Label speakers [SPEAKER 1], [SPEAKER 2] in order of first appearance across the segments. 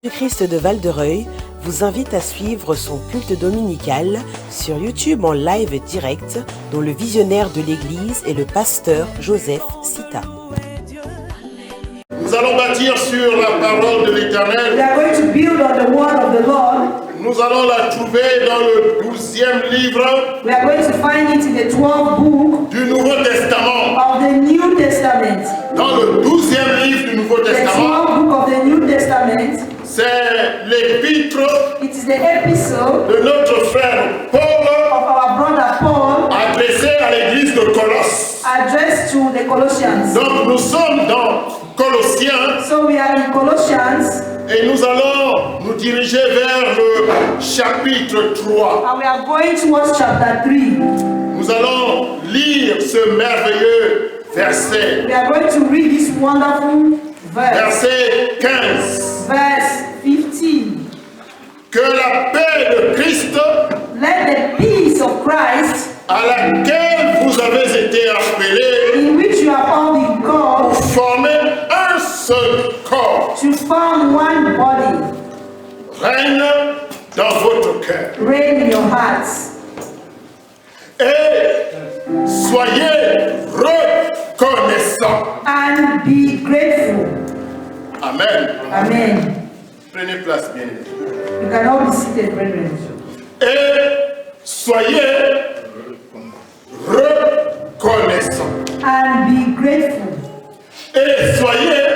[SPEAKER 1] Christ de Val-de-Reuil vous invite à suivre son culte dominical sur YouTube en live direct, dont le visionnaire de l'église est le pasteur Joseph Sita.
[SPEAKER 2] Nous allons bâtir sur la parole de l'Éternel.
[SPEAKER 3] We are going to build on the word of the Lord.
[SPEAKER 2] Nous allons la trouver dans le 12e livre.
[SPEAKER 3] We are going to find it in the 12th book
[SPEAKER 2] du Nouveau Testament.
[SPEAKER 3] Of the New Testament.
[SPEAKER 2] Dans le 12e livre du Nouveau Testament.
[SPEAKER 3] The 12th book of the New Testament.
[SPEAKER 2] C'est l'épître
[SPEAKER 3] de
[SPEAKER 2] notre frère Paul,
[SPEAKER 3] of our brother Paul,
[SPEAKER 2] adressé à l'église de Colosse.
[SPEAKER 3] Addressed to the Colossians.
[SPEAKER 2] Donc nous sommes dans Colossiens.
[SPEAKER 3] So we are in Colossians.
[SPEAKER 2] Et nous allons nous diriger vers le chapitre 3.
[SPEAKER 3] And we are going towards chapter 3.
[SPEAKER 2] Nous allons lire ce merveilleux verset.
[SPEAKER 3] We are going to read this wonderful verse.
[SPEAKER 2] Verset 15.
[SPEAKER 3] Verse 15.
[SPEAKER 2] Que la paix de Christ,
[SPEAKER 3] let the peace of Christ,
[SPEAKER 2] à laquelle vous avez été appelés,
[SPEAKER 3] in which you have all been called,
[SPEAKER 2] pour former un seul corps,
[SPEAKER 3] to form one body,
[SPEAKER 2] règne dans votre cœur.
[SPEAKER 3] Reign in your hearts.
[SPEAKER 2] Et soyez reconnaissants.
[SPEAKER 3] And be grateful.
[SPEAKER 2] Amen.
[SPEAKER 3] Amen.
[SPEAKER 2] Prenez place, bien.
[SPEAKER 3] You can all be seated, brethren.
[SPEAKER 2] Et soyez reconnaissants.
[SPEAKER 3] And be grateful.
[SPEAKER 2] Et soyez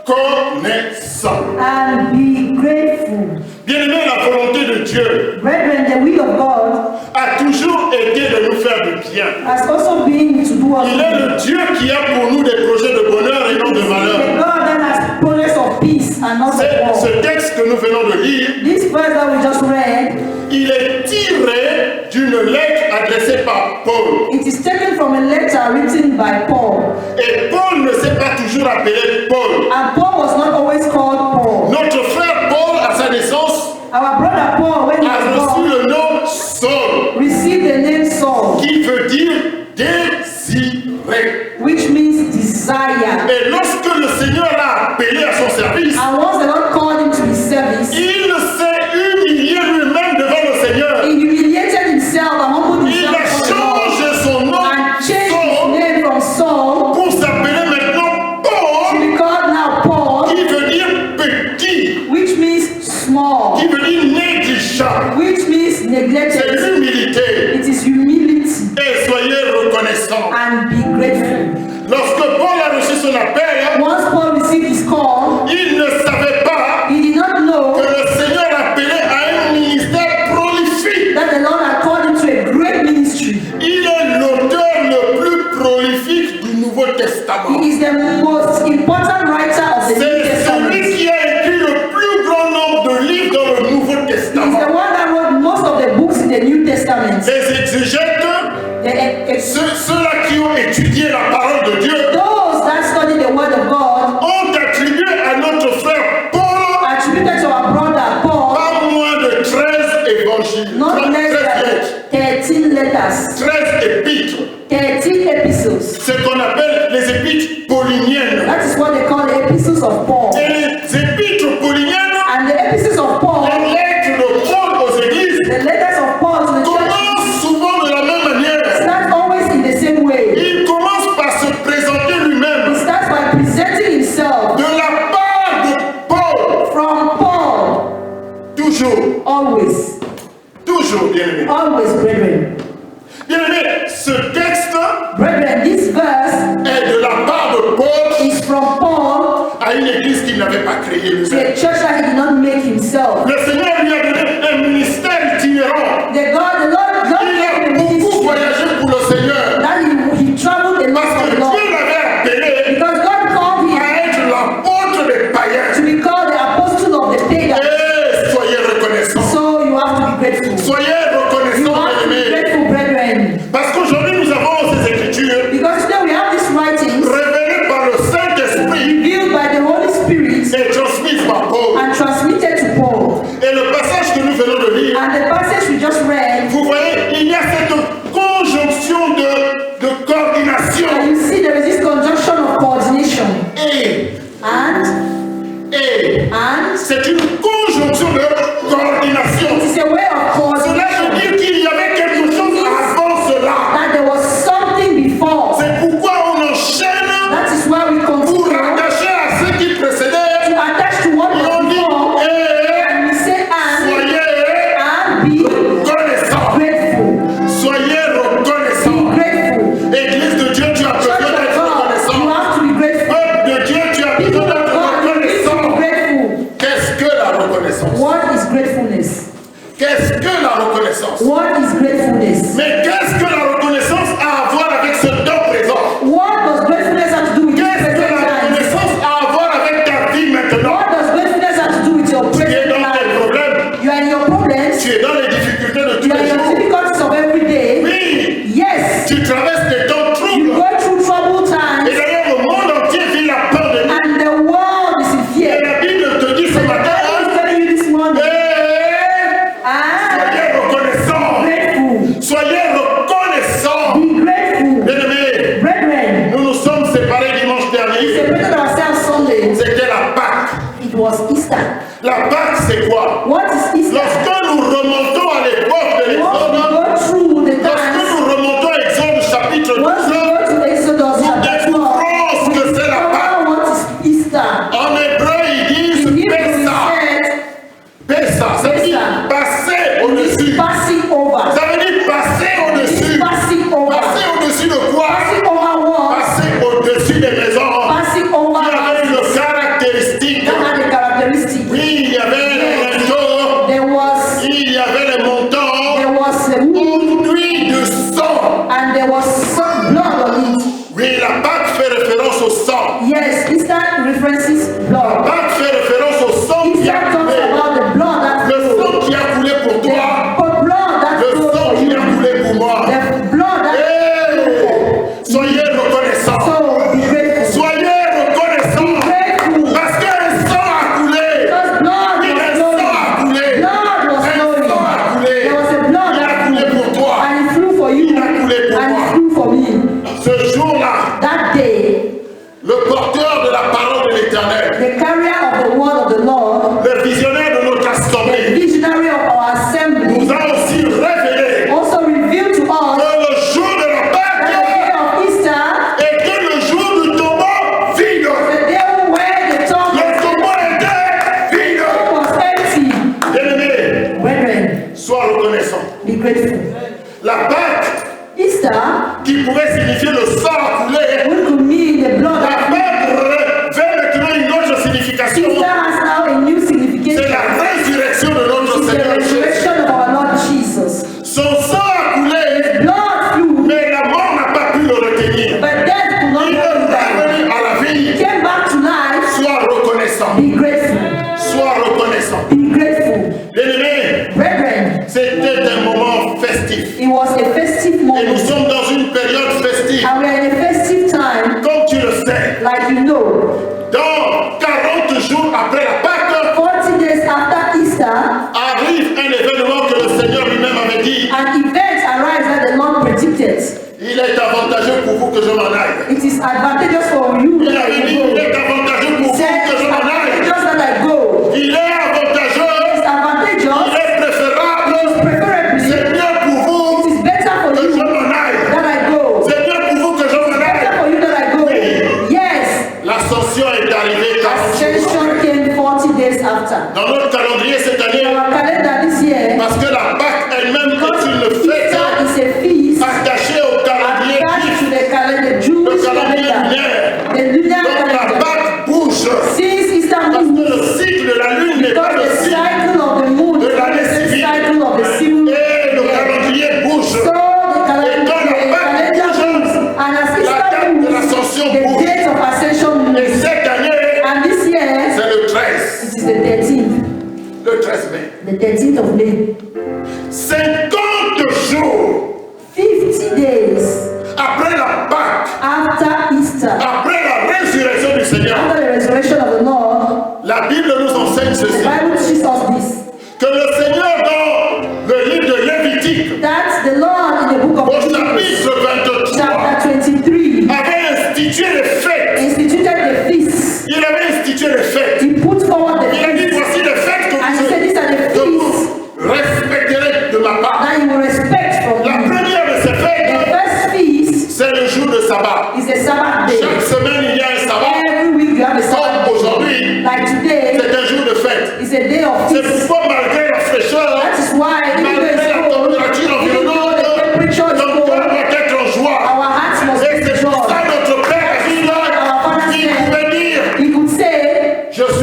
[SPEAKER 2] reconnaissants.
[SPEAKER 3] And be grateful.
[SPEAKER 2] Bien-aimés, la volonté de Dieu,
[SPEAKER 3] brethren, the will of God,
[SPEAKER 2] a toujours été de nous faire du bien.
[SPEAKER 3] Has also been to do us.
[SPEAKER 2] Il est le Dieu qui a pour nous des projets de bonheur et non de malheur.
[SPEAKER 3] The God that has projects of peace and not of war.
[SPEAKER 2] Ce texte que nous venons de lire,
[SPEAKER 3] this verse that we just read,
[SPEAKER 2] il est tiré d'une lettre adressée par Paul.
[SPEAKER 3] It is taken from a letter written by Paul.
[SPEAKER 2] Et Paul ne s'est pas toujours appelé Paul.
[SPEAKER 3] And Paul was not always called Paul.
[SPEAKER 2] Notre frère Paul, à sa naissance,
[SPEAKER 3] our brother Paul, when he was
[SPEAKER 2] born,
[SPEAKER 3] le
[SPEAKER 2] nom Saul,
[SPEAKER 3] received the name Saul,
[SPEAKER 2] qui veut dire désiré,
[SPEAKER 3] which means desire.
[SPEAKER 2] Et lorsque le Seigneur l'a appelé à son service,
[SPEAKER 3] and once the Lord called him to his service,
[SPEAKER 2] il s'est humilié lui-même devant le Seigneur.
[SPEAKER 3] He humiliated himself and humbled himself.
[SPEAKER 2] Il a changé son nom
[SPEAKER 3] and changed his name from Saul
[SPEAKER 2] pour s'appeler maintenant Paul,
[SPEAKER 3] to be called now Paul,
[SPEAKER 2] qui veut dire petit,
[SPEAKER 3] which means small,
[SPEAKER 2] qui veut dire négligeable,
[SPEAKER 3] which means neglected.
[SPEAKER 2] C'est l'humilité.
[SPEAKER 3] It is humility.
[SPEAKER 2] Et soyez reconnaissants.
[SPEAKER 3] And be grateful.
[SPEAKER 2] Lorsque Paul a reçu son appel,
[SPEAKER 3] once Paul received his call,
[SPEAKER 2] il ne savait pas
[SPEAKER 3] he did not know
[SPEAKER 2] que le Seigneur l'appelait à un ministère prolifique.
[SPEAKER 3] That the Lord had called him to a great ministry.
[SPEAKER 2] Il est l'auteur le plus prolifique du Nouveau Testament.
[SPEAKER 3] He is the most important writer of the New Testament.
[SPEAKER 2] C'est celui qui a écrit le plus grand nombre de livres dans le Nouveau Testament.
[SPEAKER 3] He is the one that wrote most of the books in the New Testament.
[SPEAKER 2] Les exégètes, ceux-là qui ont étudié la parole de Dieu,
[SPEAKER 3] those that study the word of God,
[SPEAKER 2] ont attribué à notre frère Paul,
[SPEAKER 3] attributed to our brother Paul,
[SPEAKER 2] pas moins de 13 évangiles,
[SPEAKER 3] not less than 13 letters,
[SPEAKER 2] 13 épîtres,
[SPEAKER 3] 13 epistles.
[SPEAKER 2] Ce qu'on appelle les épîtres pauliniennes.
[SPEAKER 3] That is what they call the epistles of Paul.
[SPEAKER 2] Et les épîtres pauliniennes,
[SPEAKER 3] and the epistles of Paul,
[SPEAKER 2] les lettres de Paul aux églises,
[SPEAKER 3] the letters of Paul to the church,
[SPEAKER 2] souvent de la même manière.
[SPEAKER 3] start always in the same way.
[SPEAKER 2] Il commence par se présenter lui-même.
[SPEAKER 3] He starts by presenting himself.
[SPEAKER 2] De la part de Paul.
[SPEAKER 3] From Paul.
[SPEAKER 2] Toujours.
[SPEAKER 3] Always.
[SPEAKER 2] Toujours, bien-aimé.
[SPEAKER 3] Always, brethren.
[SPEAKER 2] Bien-aimé, ce texte,
[SPEAKER 3] brethren, this verse
[SPEAKER 2] est de la part de Paul.
[SPEAKER 3] Is from Paul.
[SPEAKER 2] À une église qu'il n'avait pas créée lui-même.
[SPEAKER 3] To a church that he did not make himself.
[SPEAKER 2] Le Seigneur lui a donné un ministère itinérant.
[SPEAKER 3] The Lord
[SPEAKER 2] il a beaucoup voyagé pour le Seigneur.
[SPEAKER 3] That he traveled a lot for the Lord.
[SPEAKER 2] Dieu l'avait appelé.
[SPEAKER 3] Because God called him
[SPEAKER 2] à être l'apôtre des païens.
[SPEAKER 3] To be called the apostle of the pagans.
[SPEAKER 2] Et soyez reconnaissants.
[SPEAKER 3] So you have to be grateful.
[SPEAKER 2] Soyez reconnaissants,
[SPEAKER 3] brethren.
[SPEAKER 2] Parce qu'aujourd'hui nous avons ces écritures.
[SPEAKER 3] Because today we have these writings.
[SPEAKER 2] Révélées par le Saint-Esprit.
[SPEAKER 3] Revealed by the Holy Spirit.
[SPEAKER 2] Et transmises par Paul.
[SPEAKER 3] And transmitted to Paul.
[SPEAKER 2] Et le passage que nous venons de lire.
[SPEAKER 3] And the passage we just read.
[SPEAKER 2] Vous voyez, il y a cette conjonction de coordination.
[SPEAKER 3] And you see there is this conjunction of coordination.
[SPEAKER 2] Et.
[SPEAKER 3] And.
[SPEAKER 2] c'est une conjonction de coordination.
[SPEAKER 3] It is a way of
[SPEAKER 2] Cela
[SPEAKER 3] coordination.
[SPEAKER 2] veut dire qu'il y avait quelque chose avant cela.
[SPEAKER 3] That there was something before.
[SPEAKER 2] C'est pourquoi on enchaîne
[SPEAKER 3] That is why we
[SPEAKER 2] pour
[SPEAKER 3] continue
[SPEAKER 2] rattacher à ce qui précédait.
[SPEAKER 3] to attach to what
[SPEAKER 2] Et
[SPEAKER 3] was
[SPEAKER 2] on dit,
[SPEAKER 3] before. And we say
[SPEAKER 2] soyez
[SPEAKER 3] and be
[SPEAKER 2] reconnaissants.
[SPEAKER 3] grateful.
[SPEAKER 2] Soyez
[SPEAKER 3] Be
[SPEAKER 2] reconnaissants.
[SPEAKER 3] grateful.
[SPEAKER 2] Église de Dieu, tu as
[SPEAKER 3] Church
[SPEAKER 2] besoin
[SPEAKER 3] of
[SPEAKER 2] d'être
[SPEAKER 3] God, you
[SPEAKER 2] reconnaissant.
[SPEAKER 3] have to be grateful.
[SPEAKER 2] Peuple de Dieu, tu as
[SPEAKER 3] People
[SPEAKER 2] besoin
[SPEAKER 3] of
[SPEAKER 2] d'être
[SPEAKER 3] God, you need to be
[SPEAKER 2] reconnaissant.
[SPEAKER 3] grateful.
[SPEAKER 2] Qu'est-ce que la reconnaissance?
[SPEAKER 3] What is gratefulness?
[SPEAKER 2] Qu'est-ce que la reconnaissance?
[SPEAKER 3] What is gratefulness?
[SPEAKER 2] Mais qu'est-ce que la reconnaissance a à voir avec ce don présent?
[SPEAKER 3] What does gratefulness have to do with this
[SPEAKER 2] Qu'est-ce que
[SPEAKER 3] present
[SPEAKER 2] la
[SPEAKER 3] time?
[SPEAKER 2] reconnaissance a à voir avec ta vie maintenant?
[SPEAKER 3] What does gratefulness have to do with your
[SPEAKER 2] Tu es
[SPEAKER 3] present
[SPEAKER 2] dans tes
[SPEAKER 3] life?
[SPEAKER 2] problèmes,
[SPEAKER 3] You are in your problems.
[SPEAKER 2] tu es dans les difficultés de tous
[SPEAKER 3] You are
[SPEAKER 2] les
[SPEAKER 3] in your
[SPEAKER 2] jours.
[SPEAKER 3] difficulties of every day.
[SPEAKER 2] Oui,
[SPEAKER 3] Yes.
[SPEAKER 2] tu traverses des temps
[SPEAKER 3] You
[SPEAKER 2] troubles.
[SPEAKER 3] go through troubled
[SPEAKER 2] Et
[SPEAKER 3] times
[SPEAKER 2] d'ailleurs, le monde entier vit la pandémie.
[SPEAKER 3] and the world is in
[SPEAKER 2] Et
[SPEAKER 3] fear.
[SPEAKER 2] la Bible te dit ce
[SPEAKER 3] So the
[SPEAKER 2] matin,
[SPEAKER 3] Bible is telling you this morning,
[SPEAKER 2] soyez reconnaissants.
[SPEAKER 3] grateful.
[SPEAKER 2] Soyez reconnaissants.
[SPEAKER 3] Be grateful.
[SPEAKER 2] Bien-aimés,
[SPEAKER 3] Brethren,
[SPEAKER 2] nous nous sommes séparés dimanche
[SPEAKER 3] we
[SPEAKER 2] dernier.
[SPEAKER 3] separated ourselves Sunday.
[SPEAKER 2] C'était la Pâque.
[SPEAKER 3] It was Easter.
[SPEAKER 2] La Pâque, c'est quoi?
[SPEAKER 3] What is Easter?
[SPEAKER 2] Lorsque nous remontons à l'époque de
[SPEAKER 3] Once we
[SPEAKER 2] l'Exode,
[SPEAKER 3] go through the
[SPEAKER 2] lorsque
[SPEAKER 3] times,
[SPEAKER 2] nous remontons à Exode chapitre 12,
[SPEAKER 3] once we go to Exodus chapter 12,
[SPEAKER 2] découvrons ce que c'est la Pâque.
[SPEAKER 3] what is Easter?
[SPEAKER 2] En hébreu, ils disent
[SPEAKER 3] In Hebrew, we
[SPEAKER 2] Pessa.
[SPEAKER 3] said,
[SPEAKER 2] Pessa, ça veut dire
[SPEAKER 3] Pessa.
[SPEAKER 2] passer au-dessus.
[SPEAKER 3] passing over.
[SPEAKER 2] Ça veut dire passer au-dessus.
[SPEAKER 3] Passing over.
[SPEAKER 2] Passer au-dessus de quoi?
[SPEAKER 3] Passing over what?
[SPEAKER 2] Passer au-dessus des maisons.
[SPEAKER 3] Passing over.
[SPEAKER 2] Il y avait une caractéristique.
[SPEAKER 3] That had a characteristic.
[SPEAKER 2] Oui, il y avait les linteaux,
[SPEAKER 3] There was
[SPEAKER 2] il y avait les montants,
[SPEAKER 3] a wound
[SPEAKER 2] conduits de sang.
[SPEAKER 3] and there was some blood on it.
[SPEAKER 2] Oui, la Pâque fait référence au sang.
[SPEAKER 3] Yes, Easter references
[SPEAKER 2] La
[SPEAKER 3] blood.
[SPEAKER 2] Pâque fait référence au sang qui
[SPEAKER 3] Easter
[SPEAKER 2] a
[SPEAKER 3] talks
[SPEAKER 2] coulé.
[SPEAKER 3] about the blood that
[SPEAKER 2] Le
[SPEAKER 3] flowed.
[SPEAKER 2] sang qui a coulé pour toi.
[SPEAKER 3] The blood that
[SPEAKER 2] Le
[SPEAKER 3] flowed
[SPEAKER 2] sang
[SPEAKER 3] for
[SPEAKER 2] qui
[SPEAKER 3] you.
[SPEAKER 2] a coulé pour moi.
[SPEAKER 3] The blood that
[SPEAKER 2] Hey, soyez reconnaissants.
[SPEAKER 3] so be grateful.
[SPEAKER 2] Soyez reconnaissants.
[SPEAKER 3] Grateful.
[SPEAKER 2] Parce qu'un sang a coulé.
[SPEAKER 3] Because blood
[SPEAKER 2] Oui,
[SPEAKER 3] was
[SPEAKER 2] un sang
[SPEAKER 3] flowing.
[SPEAKER 2] a coulé.
[SPEAKER 3] Blood was
[SPEAKER 2] Un
[SPEAKER 3] flowing.
[SPEAKER 2] sang a coulé.
[SPEAKER 3] There was a blood
[SPEAKER 2] Il a
[SPEAKER 3] that
[SPEAKER 2] coulé pour toi.
[SPEAKER 3] and it flew for you
[SPEAKER 2] Il a coulé pour
[SPEAKER 3] and
[SPEAKER 2] moi.
[SPEAKER 3] it flew for me.
[SPEAKER 2] Ce jour-là,
[SPEAKER 3] That day,
[SPEAKER 2] le porteur de la parole de l'Éternel,
[SPEAKER 3] the carrier of the word of the Lord,
[SPEAKER 2] le visionnaire de notre
[SPEAKER 3] the
[SPEAKER 2] assemblée,
[SPEAKER 3] visionary of our assembly,
[SPEAKER 2] nous a aussi révélé
[SPEAKER 3] also revealed to us
[SPEAKER 2] que le jour de la
[SPEAKER 3] that the
[SPEAKER 2] Pâque
[SPEAKER 3] day of Easter,
[SPEAKER 2] était le jour du tombeau vide.
[SPEAKER 3] the day where the tomb
[SPEAKER 2] Le tombeau était vide.
[SPEAKER 3] was empty.
[SPEAKER 2] Bien-aimé,
[SPEAKER 3] Brethren,
[SPEAKER 2] sois reconnaissant.
[SPEAKER 3] be grateful.
[SPEAKER 2] La Pâque,
[SPEAKER 3] Easter,
[SPEAKER 2] qui pourrait signifier le sang à couler,
[SPEAKER 3] which could mean the blood
[SPEAKER 2] la
[SPEAKER 3] that
[SPEAKER 2] Pâque revêt maintenant une autre signification.
[SPEAKER 3] Easter has now a new
[SPEAKER 2] C'est
[SPEAKER 3] signification.
[SPEAKER 2] la résurrection de notre
[SPEAKER 3] It's the
[SPEAKER 2] Seigneur Jésus.
[SPEAKER 3] resurrection of our Lord Jesus.
[SPEAKER 2] Son sang a coulé,
[SPEAKER 3] Blood flew,
[SPEAKER 2] mais la mort n'a pas pu le retenir.
[SPEAKER 3] but death could not
[SPEAKER 2] Il est
[SPEAKER 3] hold him down.
[SPEAKER 2] revenu à la vie.
[SPEAKER 3] He came back to life.
[SPEAKER 2] Sois reconnaissant.
[SPEAKER 3] Be grateful.
[SPEAKER 2] Sois reconnaissant.
[SPEAKER 3] Be grateful.
[SPEAKER 2] Bien-aimé,
[SPEAKER 3] Brethren,
[SPEAKER 2] c'était un moment festif.
[SPEAKER 3] it was a festive
[SPEAKER 2] Et nous
[SPEAKER 3] moment.
[SPEAKER 2] sommes dans une période festive.
[SPEAKER 3] And we are in a festive time,
[SPEAKER 2] Comme tu le sais,
[SPEAKER 3] like you know.
[SPEAKER 2] dans 40 jours après la Pâque,
[SPEAKER 3] 40 days after Easter,
[SPEAKER 2] arrive un événement que le Seigneur lui-même avait dit.
[SPEAKER 3] an event arrives that the Lord predicted.
[SPEAKER 2] Il est avantageux pour vous que je m'en aille.
[SPEAKER 3] It is advantageous for you
[SPEAKER 2] Il
[SPEAKER 3] that
[SPEAKER 2] avait
[SPEAKER 3] I
[SPEAKER 2] dit,
[SPEAKER 3] go.
[SPEAKER 2] il est avantageux
[SPEAKER 3] He
[SPEAKER 2] pour vous
[SPEAKER 3] said
[SPEAKER 2] que
[SPEAKER 3] it's
[SPEAKER 2] je m'en aille.
[SPEAKER 3] advantageous that I go.
[SPEAKER 2] Il est avantageux,
[SPEAKER 3] It's
[SPEAKER 2] il
[SPEAKER 3] advantageous,
[SPEAKER 2] est préférable,
[SPEAKER 3] preferably,
[SPEAKER 2] c'est mieux pour vous
[SPEAKER 3] it is better for
[SPEAKER 2] que je
[SPEAKER 3] you
[SPEAKER 2] m'en aille.
[SPEAKER 3] that I go.
[SPEAKER 2] C'est mieux pour vous que je m'en
[SPEAKER 3] Better
[SPEAKER 2] aille.
[SPEAKER 3] for you that I go. Yes,
[SPEAKER 2] L'ascension est arrivée 40 jours.
[SPEAKER 3] ascension came 40 days after.
[SPEAKER 2] Dans notre calendrier cette année,
[SPEAKER 3] Our calendar this year,
[SPEAKER 2] parce que la Pâque elle-même
[SPEAKER 3] because
[SPEAKER 2] est une fête
[SPEAKER 3] Easter is a feast
[SPEAKER 2] attachée au calendrier
[SPEAKER 3] attached to
[SPEAKER 2] juif,
[SPEAKER 3] the calendar,
[SPEAKER 2] le
[SPEAKER 3] Jewish
[SPEAKER 2] calendrier
[SPEAKER 3] calendar,
[SPEAKER 2] lunaire.
[SPEAKER 3] the lunar
[SPEAKER 2] Donc la
[SPEAKER 3] calendar.
[SPEAKER 2] Pâque bouge.
[SPEAKER 3] Since Easter
[SPEAKER 2] Parce que
[SPEAKER 3] moves,
[SPEAKER 2] le cycle de la lune n'est pas
[SPEAKER 3] because
[SPEAKER 2] le
[SPEAKER 3] the
[SPEAKER 2] cycle.
[SPEAKER 3] cycle of the moon
[SPEAKER 2] de
[SPEAKER 3] is
[SPEAKER 2] l'année
[SPEAKER 3] the
[SPEAKER 2] civile.
[SPEAKER 3] cycle of the civil
[SPEAKER 2] Et le
[SPEAKER 3] year.
[SPEAKER 2] calendrier bouge.
[SPEAKER 3] So the calendar moves, and as
[SPEAKER 2] La
[SPEAKER 3] Easter
[SPEAKER 2] date de
[SPEAKER 3] moves,
[SPEAKER 2] l'ascension
[SPEAKER 3] the
[SPEAKER 2] bouge.
[SPEAKER 3] date of ascension
[SPEAKER 2] Et
[SPEAKER 3] moves.
[SPEAKER 2] cette année,
[SPEAKER 3] And this year,
[SPEAKER 2] c'est le 13.
[SPEAKER 3] it is the 13th,
[SPEAKER 2] Le 13 mai.
[SPEAKER 3] the 13th of May.
[SPEAKER 2] 50 jours
[SPEAKER 3] 50 days
[SPEAKER 2] après la Pâque,
[SPEAKER 3] after Easter,
[SPEAKER 2] après la résurrection du Seigneur,
[SPEAKER 3] after the resurrection of the Lord,
[SPEAKER 2] la Bible nous enseigne
[SPEAKER 3] the
[SPEAKER 2] ceci.
[SPEAKER 3] Bible teaches us this,
[SPEAKER 2] Que le Seigneur, dans le livre de Lévitique,
[SPEAKER 3] that the Lord in the book
[SPEAKER 2] au
[SPEAKER 3] of Leviticus,
[SPEAKER 2] chapitre 23,
[SPEAKER 3] chapter 23,
[SPEAKER 2] avait institué les fêtes.
[SPEAKER 3] instituted the feast.
[SPEAKER 2] Il avait institué les fêtes.
[SPEAKER 3] He put forward the
[SPEAKER 2] Il a dit,
[SPEAKER 3] feast.
[SPEAKER 2] voici